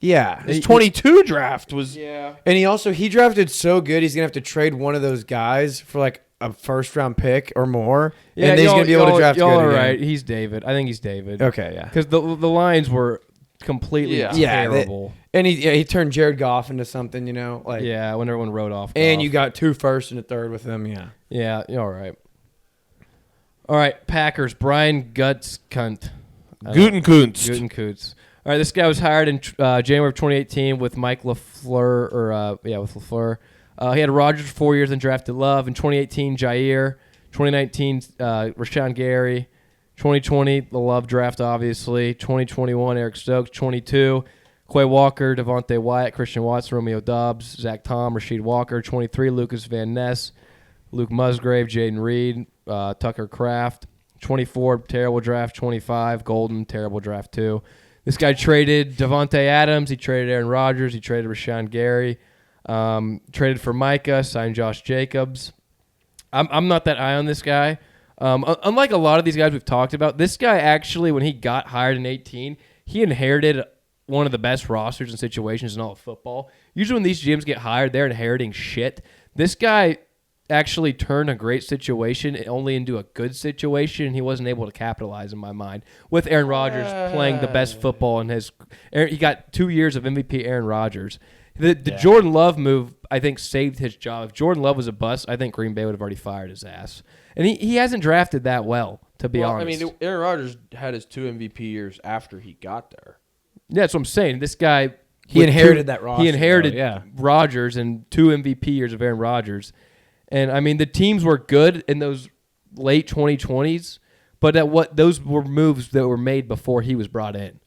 yeah. His 22 draft was. Yeah. And he drafted so good, he's gonna have to trade one of those guys for like a first round pick or more. Yeah, and he's gonna be able to draft y'all good are again. right. He's David. I think he's David. Okay, yeah. Because the Lions were completely Yeah. terrible. And he turned Jared Goff into something, like Yeah, when everyone wrote off. And Goff. you got 2 firsts and a third with him, yeah. Yeah, you're all right. All right, Packers. Brian Gutekunst. Gutekunst. Gutekunst. All right, this guy was hired in January of 2018 with Mike LaFleur, with LaFleur. He had Rodgers for 4 years and drafted Love. In 2018, Jair. 2019, Rashawn Gary. 2020, the Love draft, obviously. 2021, Eric Stokes. 22, Quay Walker, Devontae Wyatt, Christian Watson, Romeo Doubs, Zach Tom, Rasheed Walker. 23, Lucas Van Ness, Luke Musgrave, Jaden Reed, Tucker Kraft. 24, terrible draft. 25, Golden, terrible draft too. This guy traded Devontae Adams. He traded Aaron Rodgers. He traded Rashawn Gary. Traded for Micah. Signed Josh Jacobs. I'm not that high on this guy. Unlike a lot of these guys we've talked about, this guy actually, when he got hired in 18, he inherited one of the best rosters and situations in all of football. Usually when these GMs get hired, they're inheriting shit. This guy actually turned a great situation only into a good situation, and he wasn't able to capitalize in my mind. With Aaron Rodgers playing the best football in he got 2 years of MVP Aaron Rodgers. The Jordan Love move, I think, saved his job. If Jordan Love was a bust, I think Green Bay would have already fired his ass. And he hasn't drafted that well, to be honest. I mean, Aaron Rodgers had his 2 MVP years after he got there. Yeah, that's what I'm saying. This guy... He inherited that roster. He inherited though, yeah. Rodgers and 2 MVP years of Aaron Rodgers. And, I mean, the teams were good in those late 2020s, but those were moves that were made before he was brought in.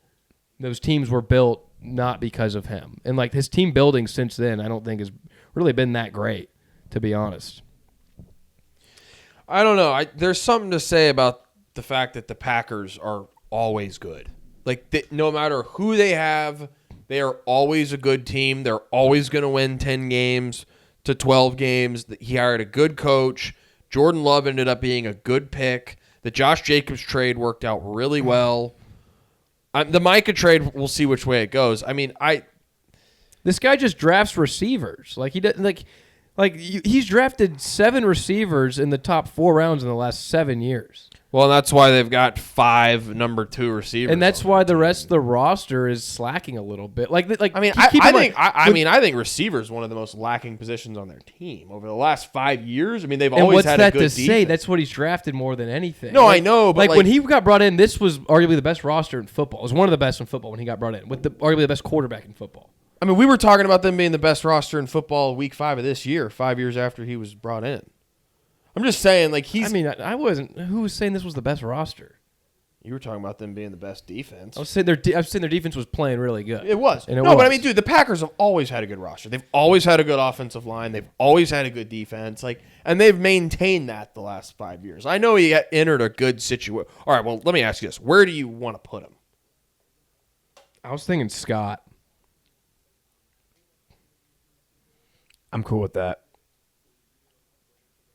Those teams were built not because of him. And, his team building since then, I don't think has really been that great, to be honest. I don't know. There's something to say about the fact that the Packers are always good. No matter who they have, they are always a good team. They're always going to win 10 games to 12 games. He hired a good coach. Jordan Love ended up being a good pick. The Josh Jacobs trade worked out really well. The Micah trade, we'll see which way it goes. I mean, This guy just drafts receivers. He doesn't he's drafted 7 receivers in the top 4 rounds in the last 7 years. well, that's why they've got 5 number 2 receivers. And that's on why that the team. rest of the roster is slacking a little bit. I mean, I think receiver is one of the most lacking positions on their team over the last 5 years. I mean, they've and always what's had that a good to defense. say? That's what he's drafted more than anything. No, I know, but when he got brought in, this was arguably the best roster in football. It was one of the best in football when he got brought in, with arguably the best quarterback in football. I mean, we were talking about them being the best roster in football week 5 of this year, 5 years after he was brought in. I'm just saying, like, he's... I mean, I wasn't... Who was saying this was the best roster? You were talking about them being the best defense. I was saying their defense was playing really good. It was. And it no, was. but I mean, dude, the Packers have always had a good roster. They've always had a good offensive line. They've always had a good defense. Like, and they've maintained that the last 5 years. I know he entered a good situation. All right, well, let me ask you this. Where do you want to put him? I was thinking Scott. I'm cool with that.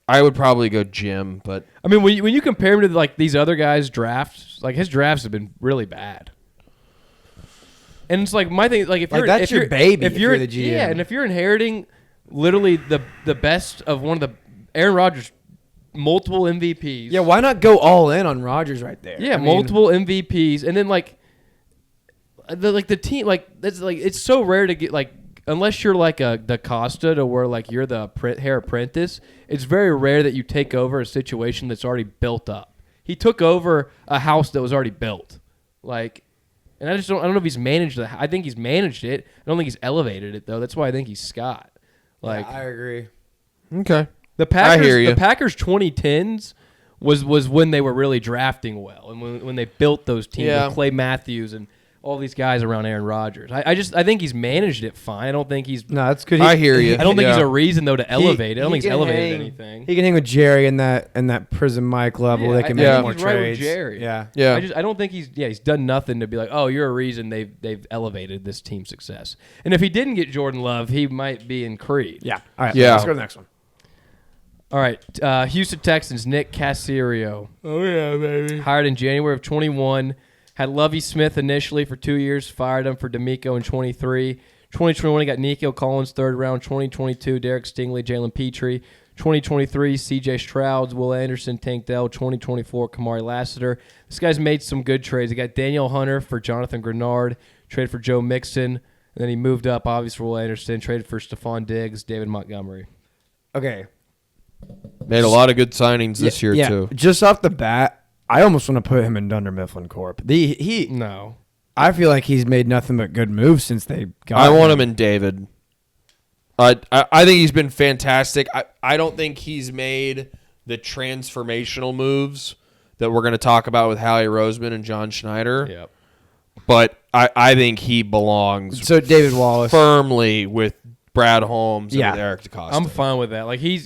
I would probably go Jim, but I mean, when you compare him to like these other guys' drafts, like his drafts have been really bad. And it's like my thing, like if Like, you're that's if your you're, baby if if you're you're the GM. yeah, and if you're inheriting literally the best of one of the Aaron Rodgers, multiple MVPs. Yeah, why not go all in on Rodgers right there? Yeah, I mean, multiple MVPs, and then like the team, like that's like it's so rare to get like unless you're like a DaCosta to where like you're the hair apprentice. It's very rare that you take over a situation that's already built up. He took over a house that was already built, like, and I don't know if he's managed it. I think he's managed it. I don't think he's elevated it though. That's why I think he's Scott. Like, I agree. okay. The Packers, I hear you. the Packers 2010s was when they were really drafting well, and when they built those teams Yeah. with Clay Matthews and all these guys around Aaron Rodgers. I think he's managed it fine. I don't think he's. No, that's good. I hear you. I don't think Yeah. he's a reason though to elevate it. I don't think he's can elevated hang- anything. He can hang with Jerry in that prison mic level. They can make yeah. more he's right with trades. Jerry. Yeah. Yeah. I don't think he's done nothing to be like, oh, you're a reason they've elevated this team's success. And if he didn't get Jordan Love, he might be in Creed. Yeah. All right. Yeah. Let's go to the next one. All right, Houston Texans, Nick Caserio. Oh, yeah, baby. Hired in January of 21. Had Lovie Smith initially for 2 years. Fired him for D'Amico in 23. 2021, he got Nico Collins, third round. 2022, Derek Stingley, Jalen Petrie. 2023, C.J. Stroud, Will Anderson, Tank Dell. 2024, Kamari Lassiter. This guy's made some good trades. He got Daniel Hunter for Jonathan Grenard. Traded for Joe Mixon. And then he moved up, obviously, for Will Anderson. Traded for Stephon Diggs, David Montgomery. Okay. Made a lot of good signings this year, too. Just off the bat, I almost want to put him in Dunder Mifflin Corp. No. I feel like he's made nothing but good moves since they got I want him in David. I think he's been fantastic. I don't think he's made the transformational moves that we're going to talk about with Howie Roseman and John Schneider. Yep. But I think he belongs So David Wallace. firmly with Brad Holmes and with Eric DeCosta. I'm fine with that. Like he's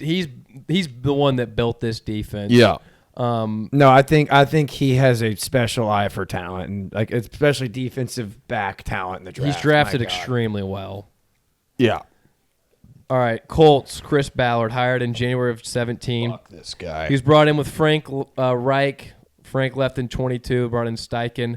the one that built this defense. Yeah. No, I think he has a special eye for talent and like especially defensive back talent in the draft. He's drafted My God. extremely well. Yeah. All right, Colts, Chris Ballard, hired in January of 17. Fuck this guy. He was brought in with Frank Reich. Frank left in 22, brought in Steichen.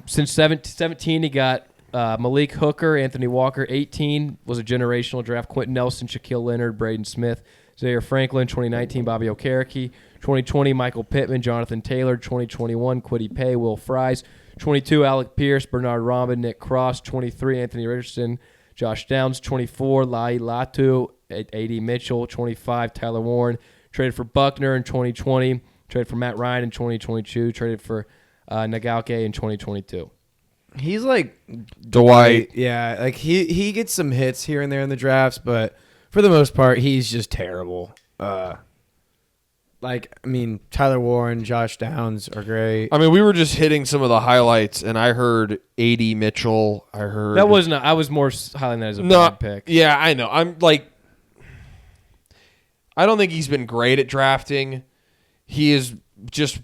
Since 17, he got Malik Hooker, Anthony Walker. 18 was a generational draft. Quentin Nelson, Shaquille Leonard, Braden Smith, Zaire Franklin. 2019, Bobby Okereke. 2020, Michael Pittman, Jonathan Taylor. 2021, Kwity Paye, Will Fries. 22, Alec Pierce, Bernard Robin, Nick Cross. 23, Anthony Richardson, Josh Downs. 24, Lai Latu, A.D. Mitchell. 25, Tyler Warren. Traded for Buckner in 2020. Traded for Matt Ryan in 2022. Traded for Nagalke in 2022. He's like Dwight. Yeah, like he gets some hits here and there in the drafts, but for the most part, he's just terrible. Tyler Warren, Josh Downs are great. I mean, we were just hitting some of the highlights, and I heard A.D. Mitchell. I heard That wasn't. I was more highlighting that as a no. bad pick. Yeah, I know. I don't think he's been great at drafting. He has just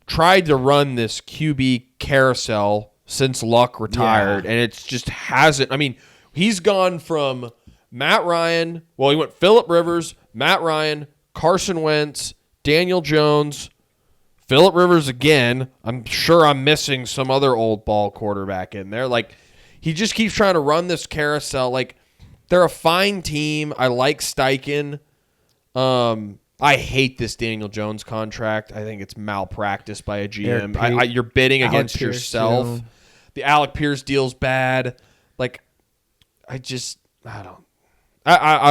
tried to run this QB carousel since Luck retired, and it's just hasn't. I mean, he's gone from Matt Ryan. Well, he went Phillip Rivers, Matt Ryan, Carson Wentz, Daniel Jones, Phillip Rivers again. I'm sure I'm missing some other old ball quarterback in there. Like, he just keeps trying to run this carousel. Like, they're a fine team. I like Steichen. I hate this Daniel Jones contract. I think it's malpractice by a GM. You're bidding Alec against Pierce, yourself. too. The Alec Pierce deal's bad. Like, I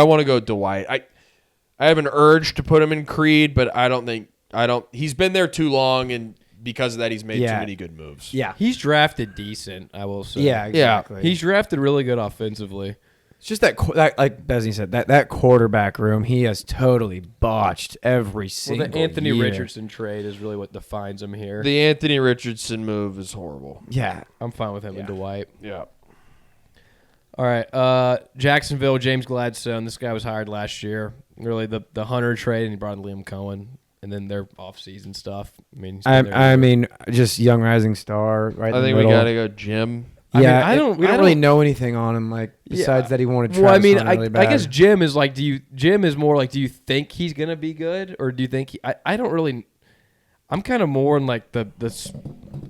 want to go Dwight. I have an urge to put him in Creed, but I don't. He's been there too long, and because of that, he's made too Yeah. many good moves. Yeah. He's drafted decent, I will say. Yeah, exactly. He's drafted really good offensively. It's just that like Besney said, that quarterback room, he has totally botched every single Well, the Anthony year. Richardson trade is really what defines him here. The Anthony Richardson move is horrible. Yeah. I'm fine with him and Dwight. Yeah. All right, Jacksonville, James Gladstone. This guy was hired last year. Really, the Hunter trade, and he brought in Liam Cohen, and then their offseason stuff. I mean, he's been there I mean, just young rising star. Right. I think we got to go Jim. Yeah, I don't really know anything on him, like besides that he wanted. Well, I Travis mean, Hunter really I bad. guess Jim is like, Jim is more like, do you think he's gonna be good, or do you think I don't really. I'm kind of more in like the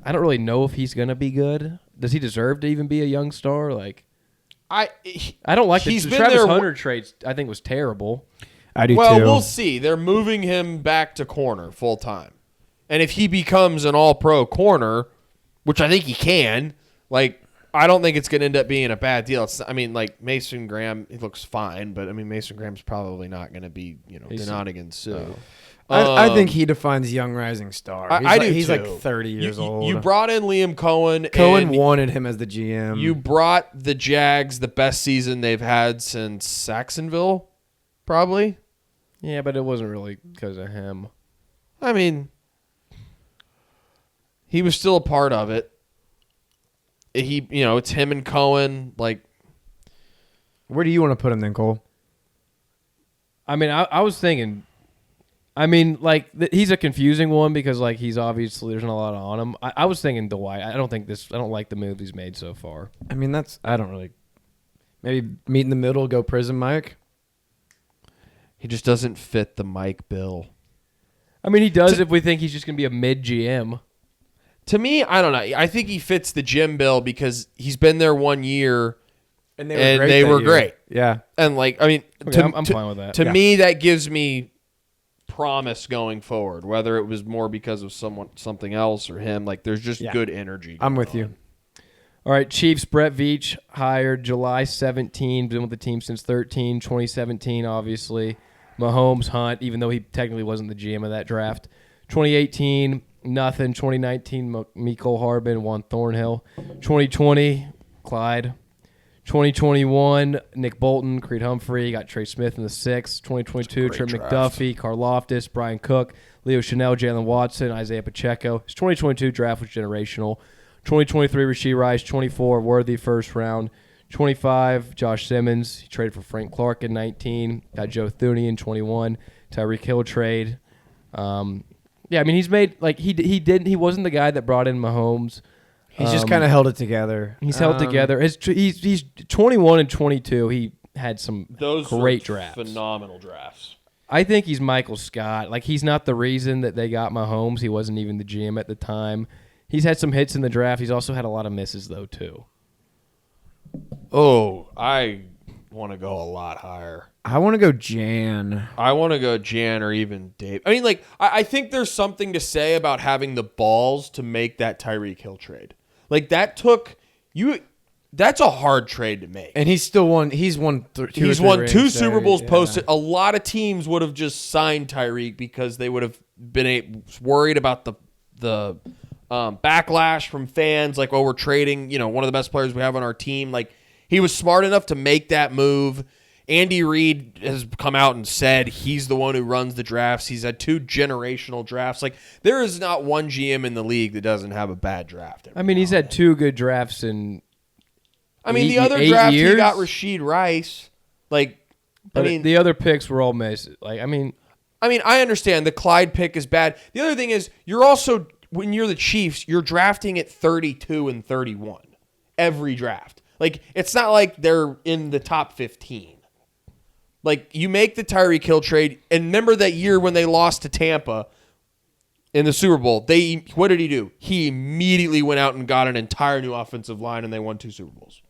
I don't really know if he's gonna be good. Does he deserve to even be a young star? Like, I don't like the Travis Hunter trade. I think was terrible. I do well, too. we'll see. They're moving him back to corner full time, and if he becomes an All-Pro corner, which I think he can, like. I don't think it's going to end up being a bad deal. I mean, like Mason Graham, he looks fine, but I mean, Mason Graham's probably not going to be, Donadigan Sue. I think he defines young rising star. I do He's too. like 30 years old. You brought in Liam Cohen. Cohen and wanted him as the GM. You brought the Jags the best season they've had since Saxonville, probably. Yeah, but it wasn't really because of him. I mean, he was still a part of it. It's him and Cohen. Like, where do you want to put him then, Cole? I mean, I was thinking. I mean, like he's a confusing one because like he's obviously there's not a lot on him. I was thinking Dwight. I don't like the move he's made so far. I mean, I don't really. Maybe meet in the middle, go prison Mike. he just doesn't fit the Mike bill. I mean, he does if we think he's just gonna be a mid GM. To me, I don't know. I think he fits the Jim bill because he's been there 1 year, and they were great. Yeah, and like I mean, Okay, I'm fine with that. To me, that gives me promise going forward. Whether it was more because of something else or him, like there's just good energy. I'm with you. All right, Chiefs, Brett Veach hired July 17, been with the team since 2017, obviously. Mahomes, Hunt, even though he technically wasn't the GM of that draft. 2018, nothing. 2019, Mecole Harbin, Juan Thornhill. 2020, Clyde. 2021, Nick Bolton, Creed Humphrey, got Trey Smith in the 6th. 2022, Trent McDuffie, Carl Loftus, Brian Cook, Leo Chanel, Jalen Watson, Isaiah Pacheco. His 2022 draft was generational. 2023, Rashee Rice. 24, Worthy, first round. 25, Josh Simmons. He traded for Frank Clark in 19. Got Joe Thuney in 21. Tyreek Hill trade. Yeah, I mean, he's made like he wasn't the guy that brought in Mahomes. He's just kind of held it together. He's held together. He's 21 and 22. He had some great drafts. Phenomenal drafts. I think he's Michael Scott. Like, he's not the reason that they got Mahomes. He wasn't even the GM at the time. He's had some hits in the draft. He's also had a lot of misses, though, too. Oh, I want to go a lot higher. I want to go Jan. I want to go Jan or even Dave. I mean, like, I think there's something to say about having the balls to make that Tyreek Hill trade. Like, that took you. That's a hard trade to make. And he's still won. He's won He's won two Super Bowls posted. A lot of teams would have just signed Tyreek because they would have been worried about the backlash from fans. Like, oh, we're trading, one of the best players we have on our team. Like, he was smart enough to make that move. Andy Reid has come out and said he's the one who runs the drafts. He's had 2 generational drafts. Like, there is not one GM in the league that doesn't have a bad draft. I mean, he's had 2 good drafts in. The other draft he got Rashee Rice. Like, the other picks were all misses. Like, I mean, I understand the Clyde pick is bad. The other thing is you're also, when you're the Chiefs, you're drafting at 32 and 31 every draft. Like, it's not like they're in the top 15. Like, you make the Tyreek Hill trade, and remember that year when they lost to Tampa in the Super Bowl, what did he do? He immediately went out and got an entire new offensive line, and they won 2 Super Bowls.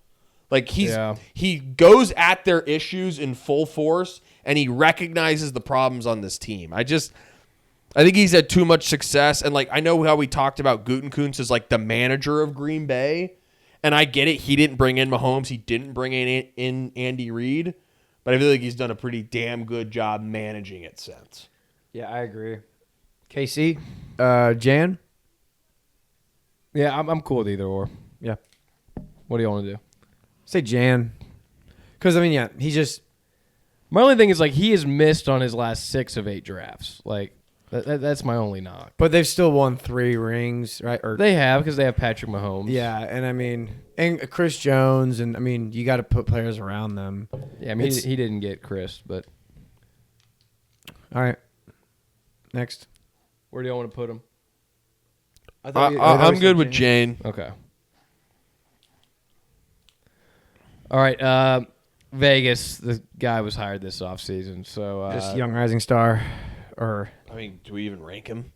Like, he goes at their issues in full force, and he recognizes the problems on this team. I think he's had too much success, and, like, I know how we talked about Gutekunst as, like, the manager of Green Bay, and I get it. He didn't bring in Mahomes. He didn't bring in Andy Reid. But I feel like he's done a pretty damn good job managing it since. Yeah, I agree. KC, Jan? Yeah, I'm cool with either or. Yeah. What do you want to do? Say Jan. Because, I mean, yeah, he just... My only thing is, like, he has missed on his last 6 of 8 drafts. Like, that's my only knock. But they've still won 3 rings, right? Or They have, because they have Patrick Mahomes. Yeah, and I mean, and Chris Jones, and I mean, you got to put players around them. Yeah, I mean, he didn't get Chris, but... All right. Next. Where do you want to put him? I'm good with Jane. Okay. All right, Vegas, the guy was hired this offseason, so... Just young rising star, or... I mean, do we even rank him?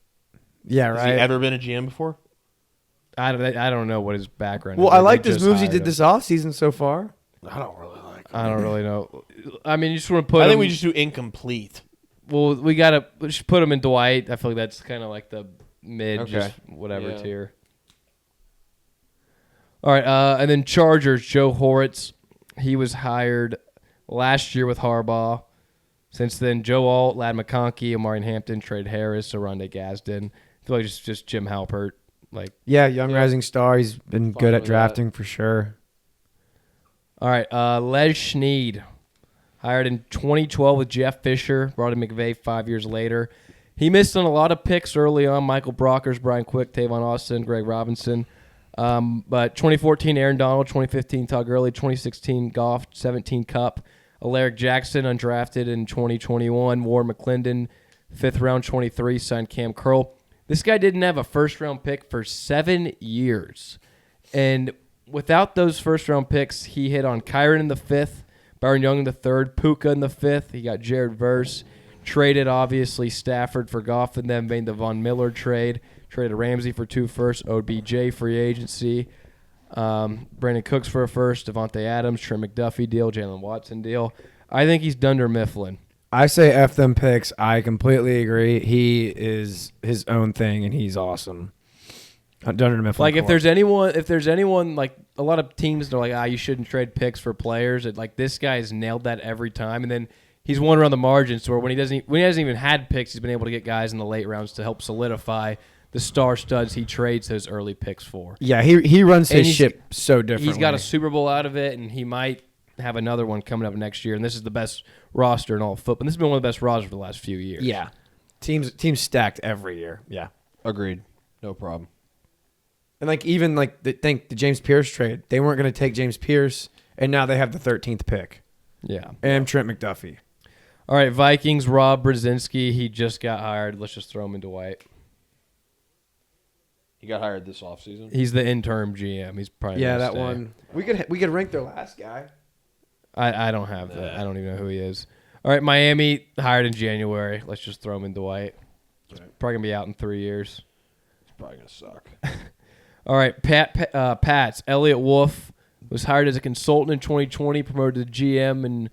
Yeah, Has right. he ever been a GM before? I don't know what his background Well, is. I like They his just moves he hired did him. this offseason so far. I don't really like him. I don't really know. I mean, you just want to put I him... think we just do incomplete. Well, we just put him in Dwight. I feel like that's kind of like the mid, Okay. just whatever Yeah. tier. All right, and then Chargers, Joe Horitz. He was hired last year with Harbaugh. Since then, Joe Alt, Lad McConkey, Omarion Hampton, Trade Harris, Oronde Gadsden. I feel like it's just Jim Halpert. Like, Yeah, young rising star. He's been Fine good at with drafting for sure. all right, Les Schneed, hired in 2012 with Jeff Fisher, brought in McVay 5 years later. He missed on a lot of picks early on. Michael Brockers, Brian Quick, Tavon Austin, Greg Robinson. But 2014, Aaron Donald. 2015, Todd Gurley. 2016, Goff. 17, Cup. Alaric Jackson, undrafted in 2021. Warren McClendon, 5th round, 23, signed Cam Curl. This guy didn't have a first-round pick for 7 years. And without those first-round picks, he hit on Kyron in the 5th, Byron Young in the 3rd, Puka in the 5th. He got Jared Verse. Traded, obviously, Stafford for Goff and then made the Von Miller trade. Traded Ramsey for 2 firsts, OBJ free agency. Brandon Cooks for a first, Devontae Adams, Trent McDuffie deal, Jalen Watson deal. I think he's Dunder Mifflin. I say F them picks. I completely agree. He is his own thing, and he's awesome. Dunder Mifflin. Like, if there's anyone, like, a lot of teams are like, you shouldn't trade picks for players. Like, this guy's nailed that every time. And then he's won around the margins to where when he hasn't even had picks, he's been able to get guys in the late rounds to help solidify the star studs he trades those early picks for. Yeah, he runs And his he's- ship so differently. He's got a Super Bowl out of it, and he might have another one coming up next year. And this is the best roster in all of football. And this has been one of the best rosters for the last few years. Yeah. Teams stacked every year. Yeah. Agreed. No problem. And like even like the James Pierce trade, they weren't going to take James Pierce, and now they have the 13th pick. Yeah. And Trent McDuffie. All right, Vikings, Rob Brzezinski. He just got hired. Let's just throw him into Dwight. He got hired this offseason. He's the interim GM. He's probably Yeah, gonna that stay. one. We could rank their last guy. I don't have that. I don't even know who he is. All right, Miami hired in January. Let's just throw him in Dwight. He's probably gonna be out in 3 years. It's probably going to suck. All right, Pats. Elliot Wolf was hired as a consultant in 2020, promoted to GM in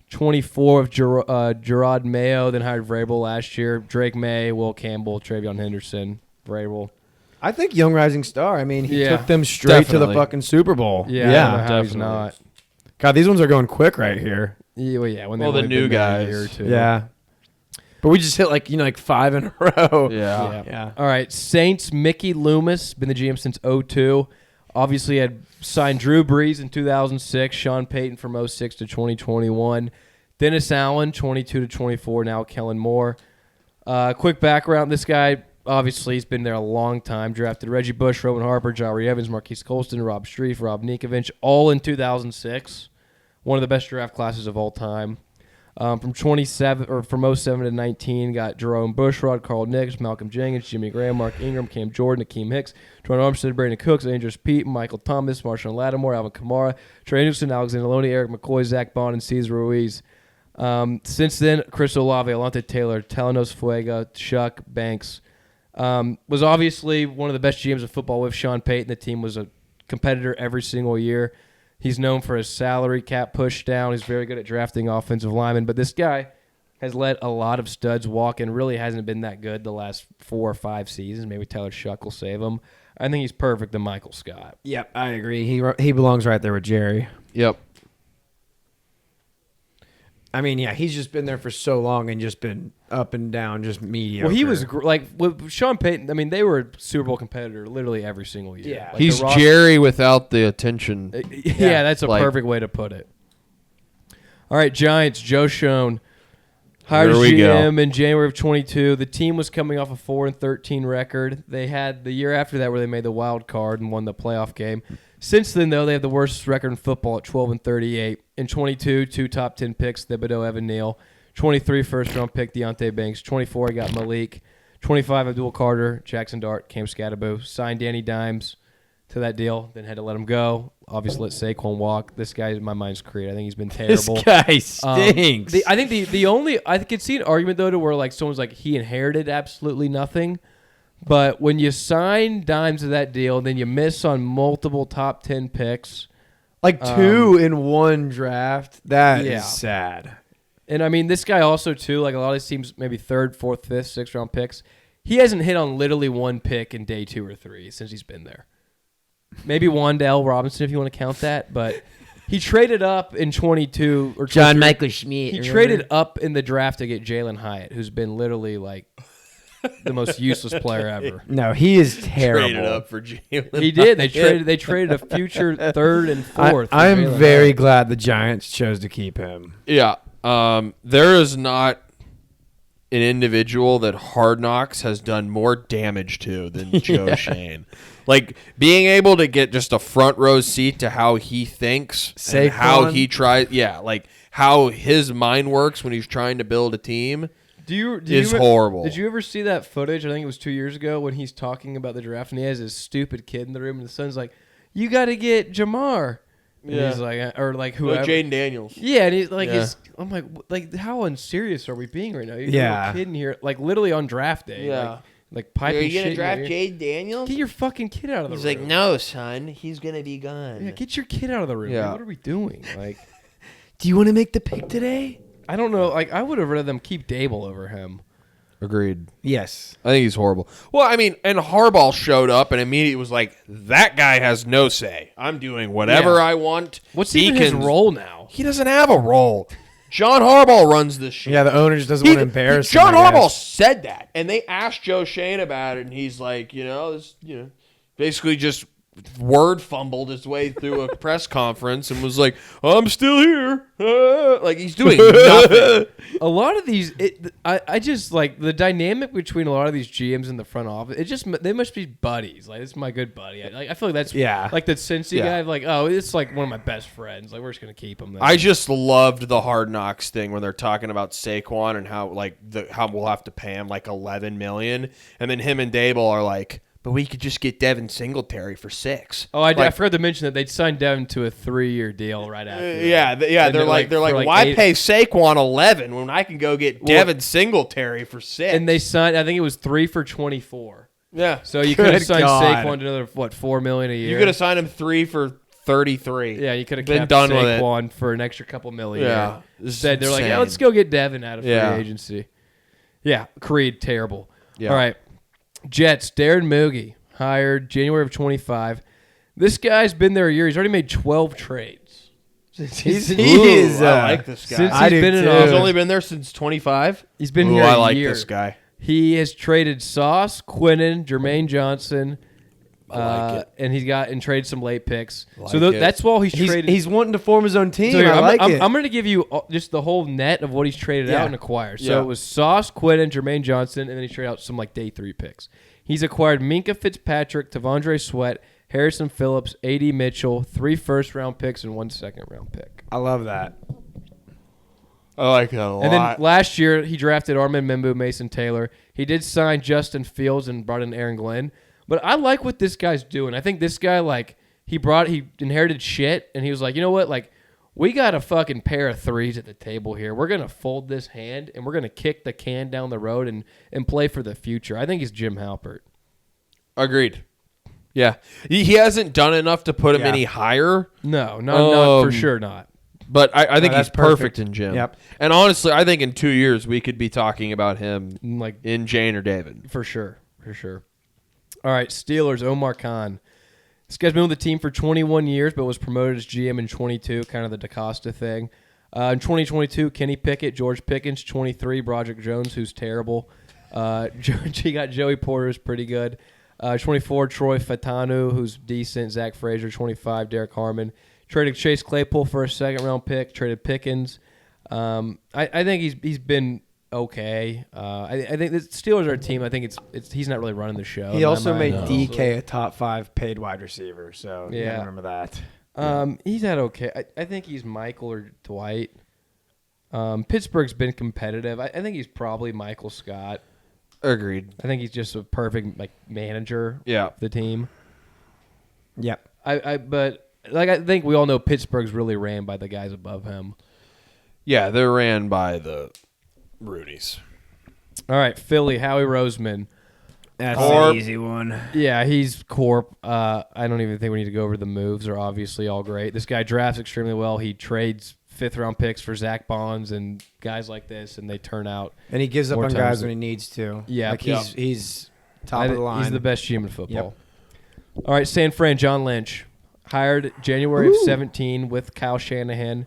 24 with Gerard Mayo, then hired Vrabel last year. Drake May, Will Campbell, Travion Henderson, Vrabel. I think young rising star. I mean, he Yeah, took them straight to the definitely. fucking Super Bowl. Yeah, I don't know how he's definitely. not. God, these ones are going quick right here. Yeah, when they Well, the only new been there a guys. year or two. Yeah. But we just hit like 5 in a row. Yeah. Yeah. All right, Saints, Mickey Loomis, been the GM since 2002. Obviously had signed Drew Brees in 2006, Sean Payton from 2006 to 2021, Dennis Allen, 22 to 24, now Kellen Moore. Quick background, this guy, obviously, he's been there a long time. Drafted Reggie Bush, Roman Harper, Jari Evans, Marquise Colston, Rob Streif, Rob Ninkovich, all in 2006. One of the best draft classes of all time. From 07 to 19, got Jerome Bushrod, Carl Nicks, Malcolm Jenkins, Jimmy Graham, Mark Ingram, Cam Jordan, Akeem Hicks, Troy Armstead, Brandon Cooks, Andrews Pete, Michael Thomas, Marshawn Lattimore, Alvin Kamara, Trey Anderson, Alexander Loney, Eric McCoy, Zach Bond, and Cesar Ruiz. Since then, Chris Olave, Alontae Taylor, Telenos Fuega, Chuck, Banks. Was obviously one of the best GMs of football with Sean Payton. The team was a competitor every single year. He's known for his salary cap push down. He's very good at drafting offensive linemen. But this guy has let a lot of studs walk and really hasn't been that good the last 4 or 5 seasons. Maybe Tyler Shuck will save him. I think he's perfect to Michael Scott. Yep, I agree. He belongs right there with Jerry. Yep. I mean, yeah, he's just been there for so long and just been up and down, just mediocre. Well, he was like with Sean Payton. I mean, they were a Super Bowl competitor literally every single year. Yeah. Like He's Jerry without the attention. Yeah, that's a perfect way to put it. All right, Giants. Joe Schoen hired as GM in January of 22. The team was coming off a 4-13 record. They had the year after that where they made the wild card and won the playoff game. Since then, though, they have the worst record in football at 12-38. In 22, 2 top 10 picks, Thibodeau, Evan Neal. 23, first-round pick, Deontay Banks. 24, he got Malik. 25, Abdul Carter, Jackson Dart, Cam Scatterbo. Signed Danny Dimes to that deal, then had to let him go. Obviously, let Saquon walk. This guy, in my mind, is created. I think he's been terrible. This guy stinks. I think the only I could see an argument though to where like someone's like he inherited absolutely nothing, but when you sign Dimes to that deal, then you miss on multiple top 10 picks, like 2 in one draft. That is sad. And I mean, this guy also too, like a lot of these teams, maybe 3rd, 4th, 5th, 6th round picks. He hasn't hit on literally one pick in day 2 or 3 since he's been there. Maybe Wan'Dale Robinson, if you want to count that, but he traded up in 22 or 23. John Michael Schmidt. He traded up in the draft to get Jalen Hyatt, who's been literally like the most useless player ever. No, he is terrible. Traded up for Jalen. He did. They traded a future 3rd and 4th. I am very glad the Giants chose to keep him. Yeah. There is not an individual that Hard Knocks has done more damage to than Joe Schoen. Like, being able to get just a front row seat to how he thinks and how he tries. Yeah, like how his mind works when he's trying to build a team is horrible. Did you ever see that footage? I think it was 2 years ago when he's talking about the draft and he has his stupid kid in the room and the son's like, you got to get Jamar. And he's like, or like whoever. Jaden Daniels. Yeah, and he's like, I'm like, how unserious are we being right now? You got a kid in here, like literally on draft day. Yeah. Like piping shit. Are you going to draft Jaden Daniels? Get your fucking kid out of the room. He's like, no, son. He's going to be gone. Yeah, get your kid out of the room. Yeah. Man. What are we doing? Like, do you want to make the pick today? I don't know. Like, I would have rather them keep Dable over him. Agreed. Yes. I think he's horrible. Well, I mean, and Harbaugh showed up and immediately was like, that guy has no say. I'm doing whatever I want. What's even his role now? He doesn't have a role. John Harbaugh runs this shit. Yeah, the owner just doesn't want to embarrass him. John Harbaugh said that, and they asked Joe Schoen about it, and he's like, basically just word fumbled his way through a press conference and was like, I'm still here. Like, he's doing nothing. A lot of these, I just like the dynamic between a lot of these GMs in the front office. They must be buddies. Like, this is my good buddy. I feel like that's like the Cincy guy. Like, oh, it's like one of my best friends. Like, we're just gonna keep him. I just loved the Hard Knocks thing when they're talking about Saquon and how we'll have to pay him like $11 million, and then him and Dable are like, but we could just get Devin Singletary for $6 million. Oh, I forgot to mention that they'd signed Devin to a 3-year deal right after. They're like, why pay Saquon 11 when I can go get Devin Singletary for $6 million? And they signed, I think it was 3 for $24. Yeah. So you could have signed Saquon to another $4 million a year. You could have signed him 3 for $33. Yeah, you could have been kept done Saquon with it for an extra couple million. Yeah. Instead, they're like, let's go get Devin out of free agency. Yeah, Creed, terrible. Yeah. All right. Jets, Darren Moogie, hired January of 25. This guy's been there a year. He's already made 12 trades. I like this guy. Since he's been in office. He's only been there since 25. He's been here a year. I like this guy. He has traded Sauce, Quinnen, Jermaine Johnson, and he's traded some late picks. That's why he's traded. He's wanting to form his own team. So I'm going to give you just the whole net of what he's traded out and acquired. So Yeah. it was Sauce, Quinnen, Jermaine Johnson, and then he traded out some like day 3 picks. He's acquired Minkah Fitzpatrick, Tavondre Sweat, Harrison Phillips, A.D. Mitchell, 3 first-round picks, and 1 second-round pick. I love that. I like that a lot. And then last year, he drafted Armand Membu, Mason Taylor. He did sign Justin Fields and brought in Aaron Glenn. But I like what this guy's doing. I think this guy, like, he inherited shit, and he was like, you know what, like, we got a fucking pair of threes at the table here. We're going to fold this hand, and we're going to kick the can down the road and play for the future. I think he's Jim Halpert. Agreed. Yeah. He hasn't done enough to put him any higher. No, not for sure not. But I think he's perfect in Jim. Yep. And honestly, I think in 2 years we could be talking about him like in Jane or David. For sure. All right, Steelers, Omar Khan. This guy's been with the team for 21 years, but was promoted as GM in 22, kind of the DaCosta thing. In 2022, Kenny Pickett, George Pickens, 23, Broderick Jones, who's terrible. He got Joey Porter, who's pretty good. 24, Troy Fatanu, who's decent. Zach Frazier, 25, Derek Harmon. Traded Chase Claypool for a second-round pick. Traded Pickens. I think he's been okay. I think the Steelers are a team. I think he's not really running the show. He also made mind. DK a top 5 paid wide receiver, so you gotta remember that. He's had okay. I think he's Michael or Dwight. Pittsburgh's been competitive. I think he's probably Michael Scott. Agreed. I think he's just a perfect manager. Yeah. Of the team. Yep. But I think we all know Pittsburgh's really ran by the guys above him. Yeah, they're ran by the Rudies. All right, Philly, Howie Roseman. That's Corp. an easy one. Yeah, he's Corp. I don't even think we need to go over the moves. They're obviously all great. This guy drafts extremely well. He trades fifth-round picks for Zach Bonds and guys like this, and they turn out. And he gives up more on times guys than- when he needs to. Yeah, he's top of the line. He's the best GM in football. All right, San Fran, John Lynch. Hired January of 17 with Kyle Shanahan.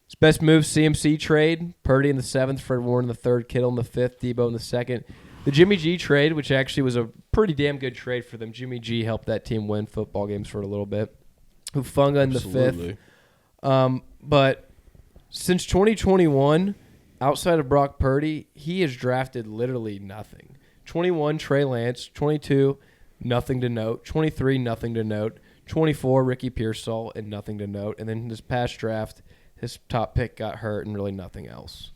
His best move, CMC trade. Purdy in the 7th, Fred Warren in the 3rd, Kittle in the 5th, Debo in the 2nd. The Jimmy G trade, which actually was a pretty damn good trade for them. Jimmy G helped that team win football games for a little bit. Hufunga in the 5th. But since 2021, outside of Brock Purdy, he has drafted literally nothing. 21, Trey Lance. 22, nothing to note. 23, nothing to note. 24, Ricky Pearsall, and nothing to note. And then this past draft, his top pick got hurt and really nothing else.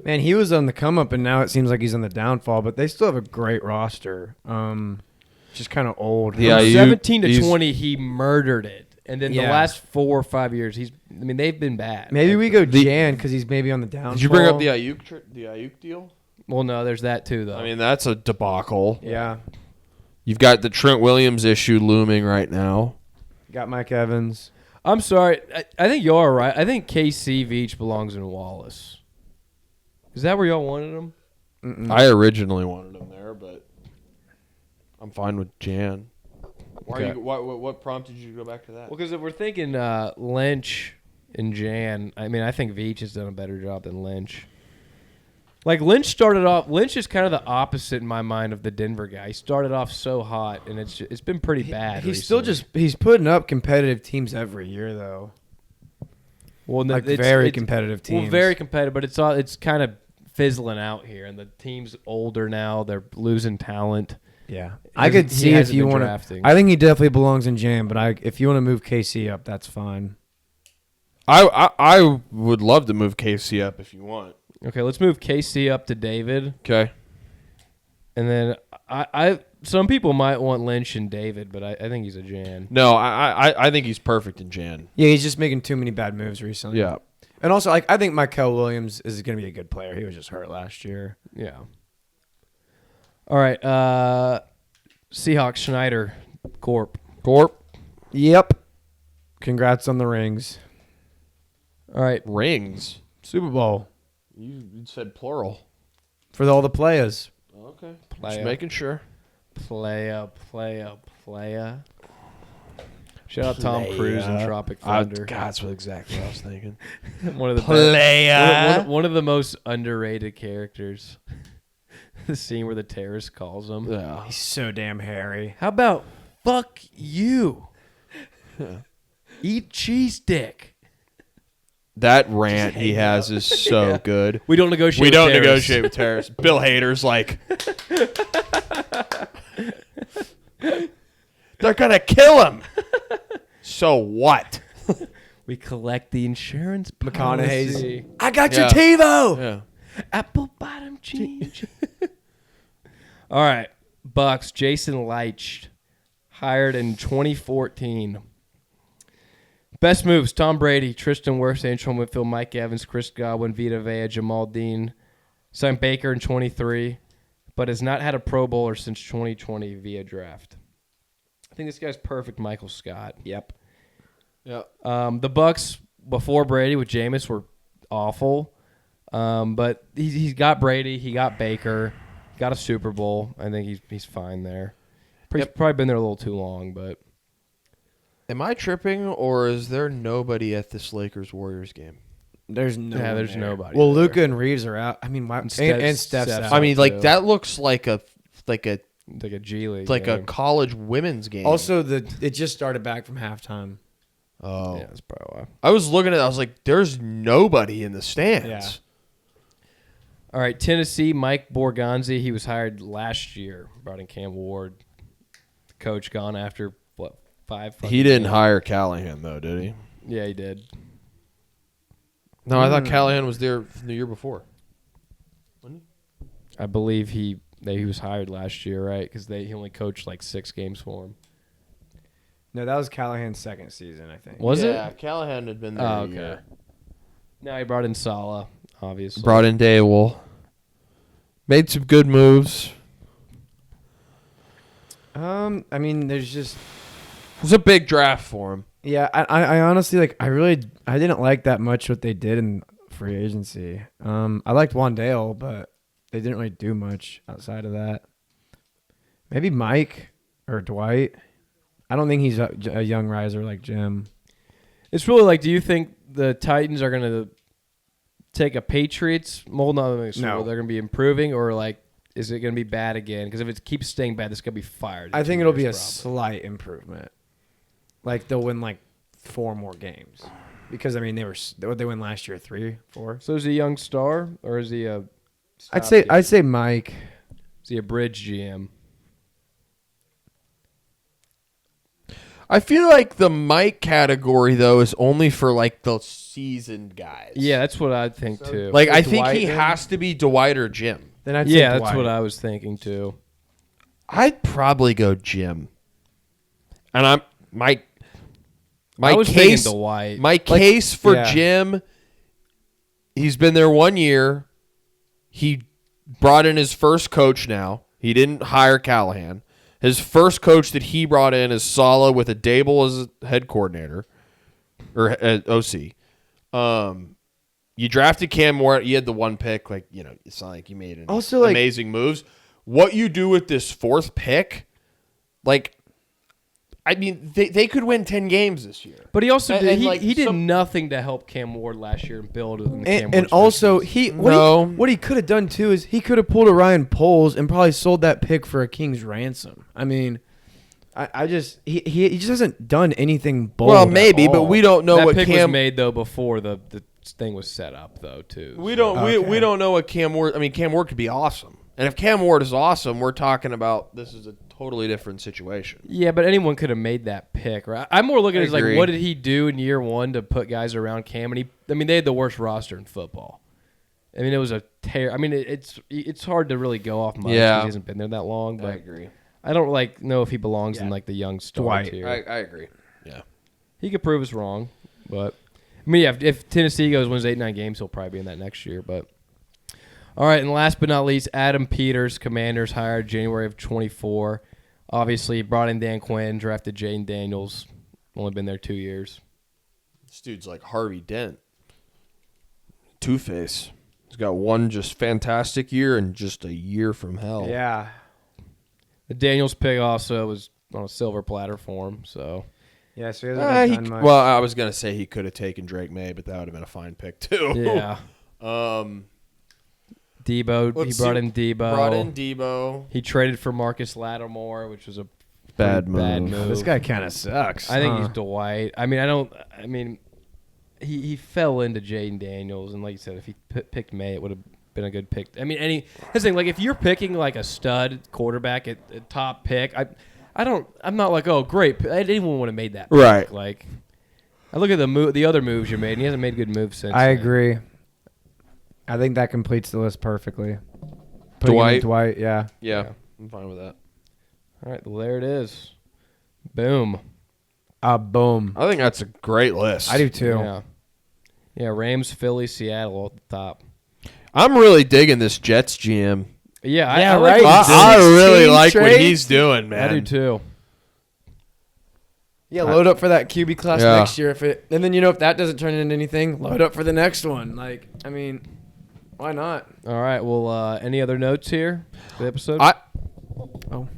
Man, he was on the come up, and now it seems like he's on the downfall. But they still have a great roster. Just kind of old. Yeah, From 17 to 20, he murdered it. And then the Yeah. last 4 or 5 years, they've been bad. Maybe we go Jan because he's maybe on the downfall. Did you bring up the Ayuk deal? Well, no, there's that too, though. I mean, that's a debacle. Yeah. You've got the Trent Williams issue looming right now. Got Mike Evans. I'm sorry. I think y'all are right. I think KC Veach belongs in Wallace. Is that where y'all wanted him? Mm-mm. I originally wanted him there, but I'm fine with Jan. Why? Okay. What prompted you to go back to that? Well, because if we're thinking Lynch and Jan, I think Veach has done a better job than Lynch. Like Lynch is kind of the opposite in my mind of the Denver guy. He started off so hot, and it's been pretty bad. He's putting up competitive teams every year though. Well, Like very competitive teams. Well, very competitive, but it's kind of fizzling out here, and the team's older now. They're losing talent. Yeah, I could see if you want to. I think he definitely belongs in Jan, but if you want to move KC up, that's fine. I would love to move KC up if you want. Okay, let's move KC up to David. Okay. And then some people might want Lynch and David, but I think he's a Jan. No, I think he's perfect in Jan. Yeah, he's just making too many bad moves recently. Yeah. And also, I think Mykal Williams is going to be a good player. He was just hurt last year. Yeah. All right. Seahawks Schneider Corp. Yep. Congrats on the rings. All right. Rings. Super Bowl. You said plural. For all the players. Okay. Playa. Just making sure. Playa. Shout out Tom Cruise and Tropic Thunder. God, that's exactly what I was thinking. One of the Playa. one of the most underrated characters. The scene where the terrorist calls him. Yeah. He's so damn hairy. How about fuck you? Eat cheese dick. That rant he has is so good. We don't negotiate. We with don't terrorists. negotiate with terrorists. Bill Hader's like, they're gonna kill him. So what? We collect the insurance McConaughey's. policy. I got your Yeah. TiVo. Yeah. Apple bottom cheese. All right, Bucks. Jason Leitch, hired in 2014. Best moves: Tom Brady, Tristan Wirfs, Antoine Whitfield, Mike Evans, Chris Godwin, Vita Vea, Jamal Dean. Signed Baker in 23, but has not had a Pro Bowler since 2020 via draft. I think this guy's perfect. Michael Scott. Yep. Yeah. The Bucks before Brady with Jameis were awful, but he's got Brady. He got Baker. Got a Super Bowl. I think he's fine there. He's probably been there a little too long, but. Am I tripping, or is there nobody at this Lakers-Warriors game? There's no. Yeah, there's there. nobody. Well, there. Luka and Reeves are out. I mean, why, and Steph's Steph's out. out. I mean, like too. that looks like a like a G League, like a game. college women's game. Also, it just started back from halftime. oh, Yeah, that's probably why. I was looking at it. I was like, there's nobody in the stands. Yeah. All right, Tennessee, Mike Borgonzi. He was hired last year. Brought in Cam Ward. Coach gone after what 5? He didn't hire Callahan though, did he? Yeah, he did. No, I thought Callahan was there the year before. I believe he was hired last year, right? Because he only coached like 6 games for him. No, that was Callahan's second season, I think. Was Yeah, it? Callahan had been there Oh, a okay. year. No, he brought in Sala, obviously. Brought in Daywell. Made some good moves. I mean, there's just It was a big draft for him. yeah. I honestly I didn't like that much what they did in free agency. I liked Wandale, but they didn't really do much outside of that. Maybe Mike or Dwight. I don't think he's a young riser like Jim. It's really like, do you think the Titans are going to take a Patriots mold? No, No. they're going to be improving, or like, is it going to be bad again? Because if it keeps staying bad, this could be fired. I in think 2 it'll be a years, slight improvement. Like they'll win like 4 more games because I mean they win last year 3, 4. probably. So is he a young star, or is he a? I'd say Mike. Is he a bridge GM? I feel like the Mike category though is only for like the seasoned guys. Yeah, that's what I think too. Like I Dwight think he then? has to be Dwight or Jim. Then I'd say Yeah, that's Dwight. what I was thinking too. I'd probably go Jim. And I'm my I was case thinking Dwight. my case for yeah. Jim, he's been there 1 year. He brought in his first coach now. He didn't hire Callahan. His first coach that he brought in is Sala with a Dable as a head coordinator or OC. You drafted Cam Moore. You had the 1 pick. Like, you know, it's not like you made Also, like- amazing moves. What you do with this 4th pick, like, I mean, they could win 10 games this year. But he also And- did. and, like, He did some- nothing to help Cam Ward last year and build. And also what he could have done too is he could have pulled a Ryan Poles and probably sold that pick for a king's ransom. I mean, I just he just hasn't done anything bold. Well, at maybe, but all. we don't know that what pick Cam. was made though before the thing was set up though too. We don't Okay. we don't know what Cam Ward. I mean, Cam Ward could be awesome, and if Cam Ward is awesome, we're talking about this is a totally different situation. Yeah, but anyone could have made that pick, right? I'm more looking at it as like, agree. what did he do in year 1 to put guys around Cam? And they had the worst roster in football. I mean, it was a tear. I mean, it's hard to really go off much. Yeah. He hasn't been there that long, but agree. I don't like know if he belongs in Yeah. like the young star Dwight. tier. I agree. Yeah. He could prove us wrong, but I mean, yeah, if Tennessee wins 8-9 games, he'll probably be in that next year. But all right, and last but not least, Adam Peters, Commanders hired January of 24. Obviously, brought in Dan Quinn, drafted Jaden Daniels. Only been there 2 years. This dude's like Harvey Dent. Two-Face. He's got one just fantastic year and just a year from hell. Yeah. The Daniels pick also was on a silver platter for him. So Yeah, so he hasn't done much. Well, I was going to say he could have taken Drake May, but that would have been a fine pick too. yeah, Debo. Let's He brought see. in Debo. Brought in Debo. He traded for Marcus Lattimore, which was a Bad pretty move. This guy kind of sucks. I think huh? he's Dwight. I mean, he fell into Jaden Daniels, and like you said, if he picked May, it would have been a good pick. I mean, his thing, like if you're picking like a stud quarterback at top pick, I'm not like, oh great, anyone would have made that pick. Right. Like I look at the other moves you made, and he hasn't made good moves since. I then. agree. I think that completes the list perfectly. Putting him in Dwight, yeah. Yeah, Yeah. I'm fine with that. All right, well there it is. Boom. Boom. I think that's a great list. I do too. Yeah, Rams, Philly, Seattle at the top. I'm really digging this Jets GM. Yeah, Yeah, I like right. what he's I doing. really 16 like what trades? he's doing, man. I do too. Yeah, load up for that QB class Yeah. next year. And then if that doesn't turn into anything, load up for the next one. Like, I mean, why not? All right. Well, any other notes here for the episode? Oh,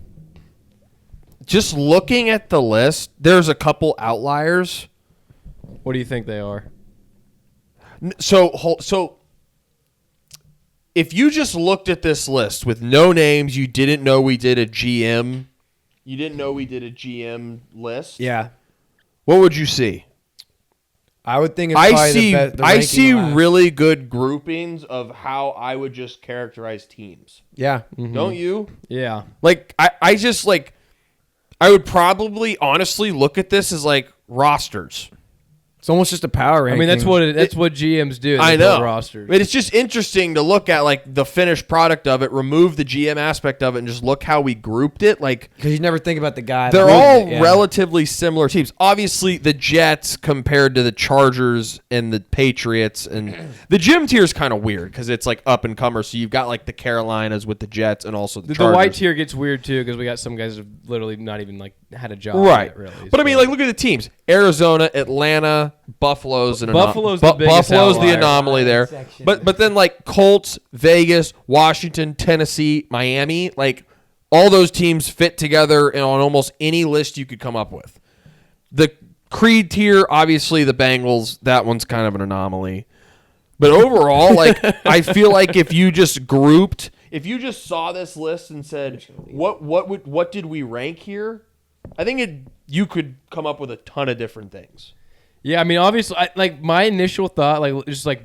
Just looking at the list, there's a couple outliers. What do you think they are? So if you just looked at this list with no names, you didn't know we did a GM. You didn't know we did a GM list. Yeah. What would you see? I would think it's I probably see. the I ranking see last. really good groupings of how I would just characterize teams. Yeah. Don't you? Yeah. Like I just like. I would probably honestly look at this as like rosters. It's almost just a power ranking. I mean, that's what GMs do. They I build know. rosters. But it's just interesting to look at like the finished product of it, remove the GM aspect of it, and just look how we grouped it. Like because you never think about the guy. they're that all moved it, yeah. relatively similar teams. Obviously, the Jets compared to the Chargers and the Patriots, and the gym tier is kind of weird because it's like up and comer. So you've got like the Carolinas with the Jets and also the Chargers. The white tier gets weird too because we got some guys that have literally not even like had a job. Right. Yet, really. But I mean, like, look at the teams: Arizona, Atlanta, Buffalo's the biggest Buffalo's the outlier. anomaly there. But then like Colts, Vegas, Washington, Tennessee, Miami, like all those teams fit together on almost any list you could come up with. The Creed tier, obviously the Bengals, that one's kind of an anomaly. But overall, like I feel like if you just saw this list and said what did we rank here, I think you could come up with a ton of different things. Yeah, I mean, obviously, like my initial thought, like just like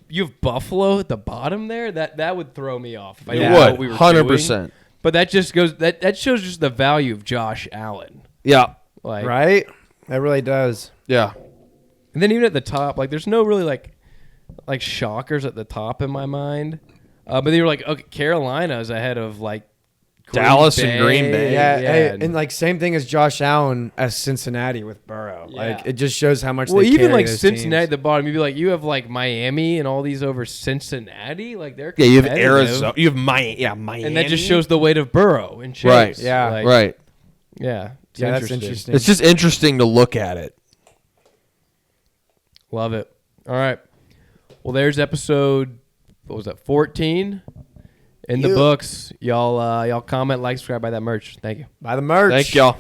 you have Buffalo at the bottom there, that would throw me off. If I didn't know what we were 100%. doing. But that just goes that shows just the value of Josh Allen. Yeah. Like Right? That really does. Yeah. And then even at the top, like there's no really like shockers at the top in my mind. But they were like, okay, Carolina's ahead of like Dallas and Green Bay. Yeah, hey, and like same thing as Josh Allen as Cincinnati with Burrow. Yeah. Like it just shows how much. Well, they even carry like those Cincinnati teams. at the bottom, you'd be like, you have like Miami and all these over Cincinnati, like they're Yeah, you have competitive. Arizona. You have Miami. And that just shows the weight of Burrow and Chase. Right. Yeah. Like, right. Yeah. It's Yeah, that's interesting. It's just interesting to look at it. Love it. All right. Well, there's episode, what was that, 14 in the books. Y'all comment, like, subscribe, buy that merch. Thank you. Buy the merch. Thank y'all.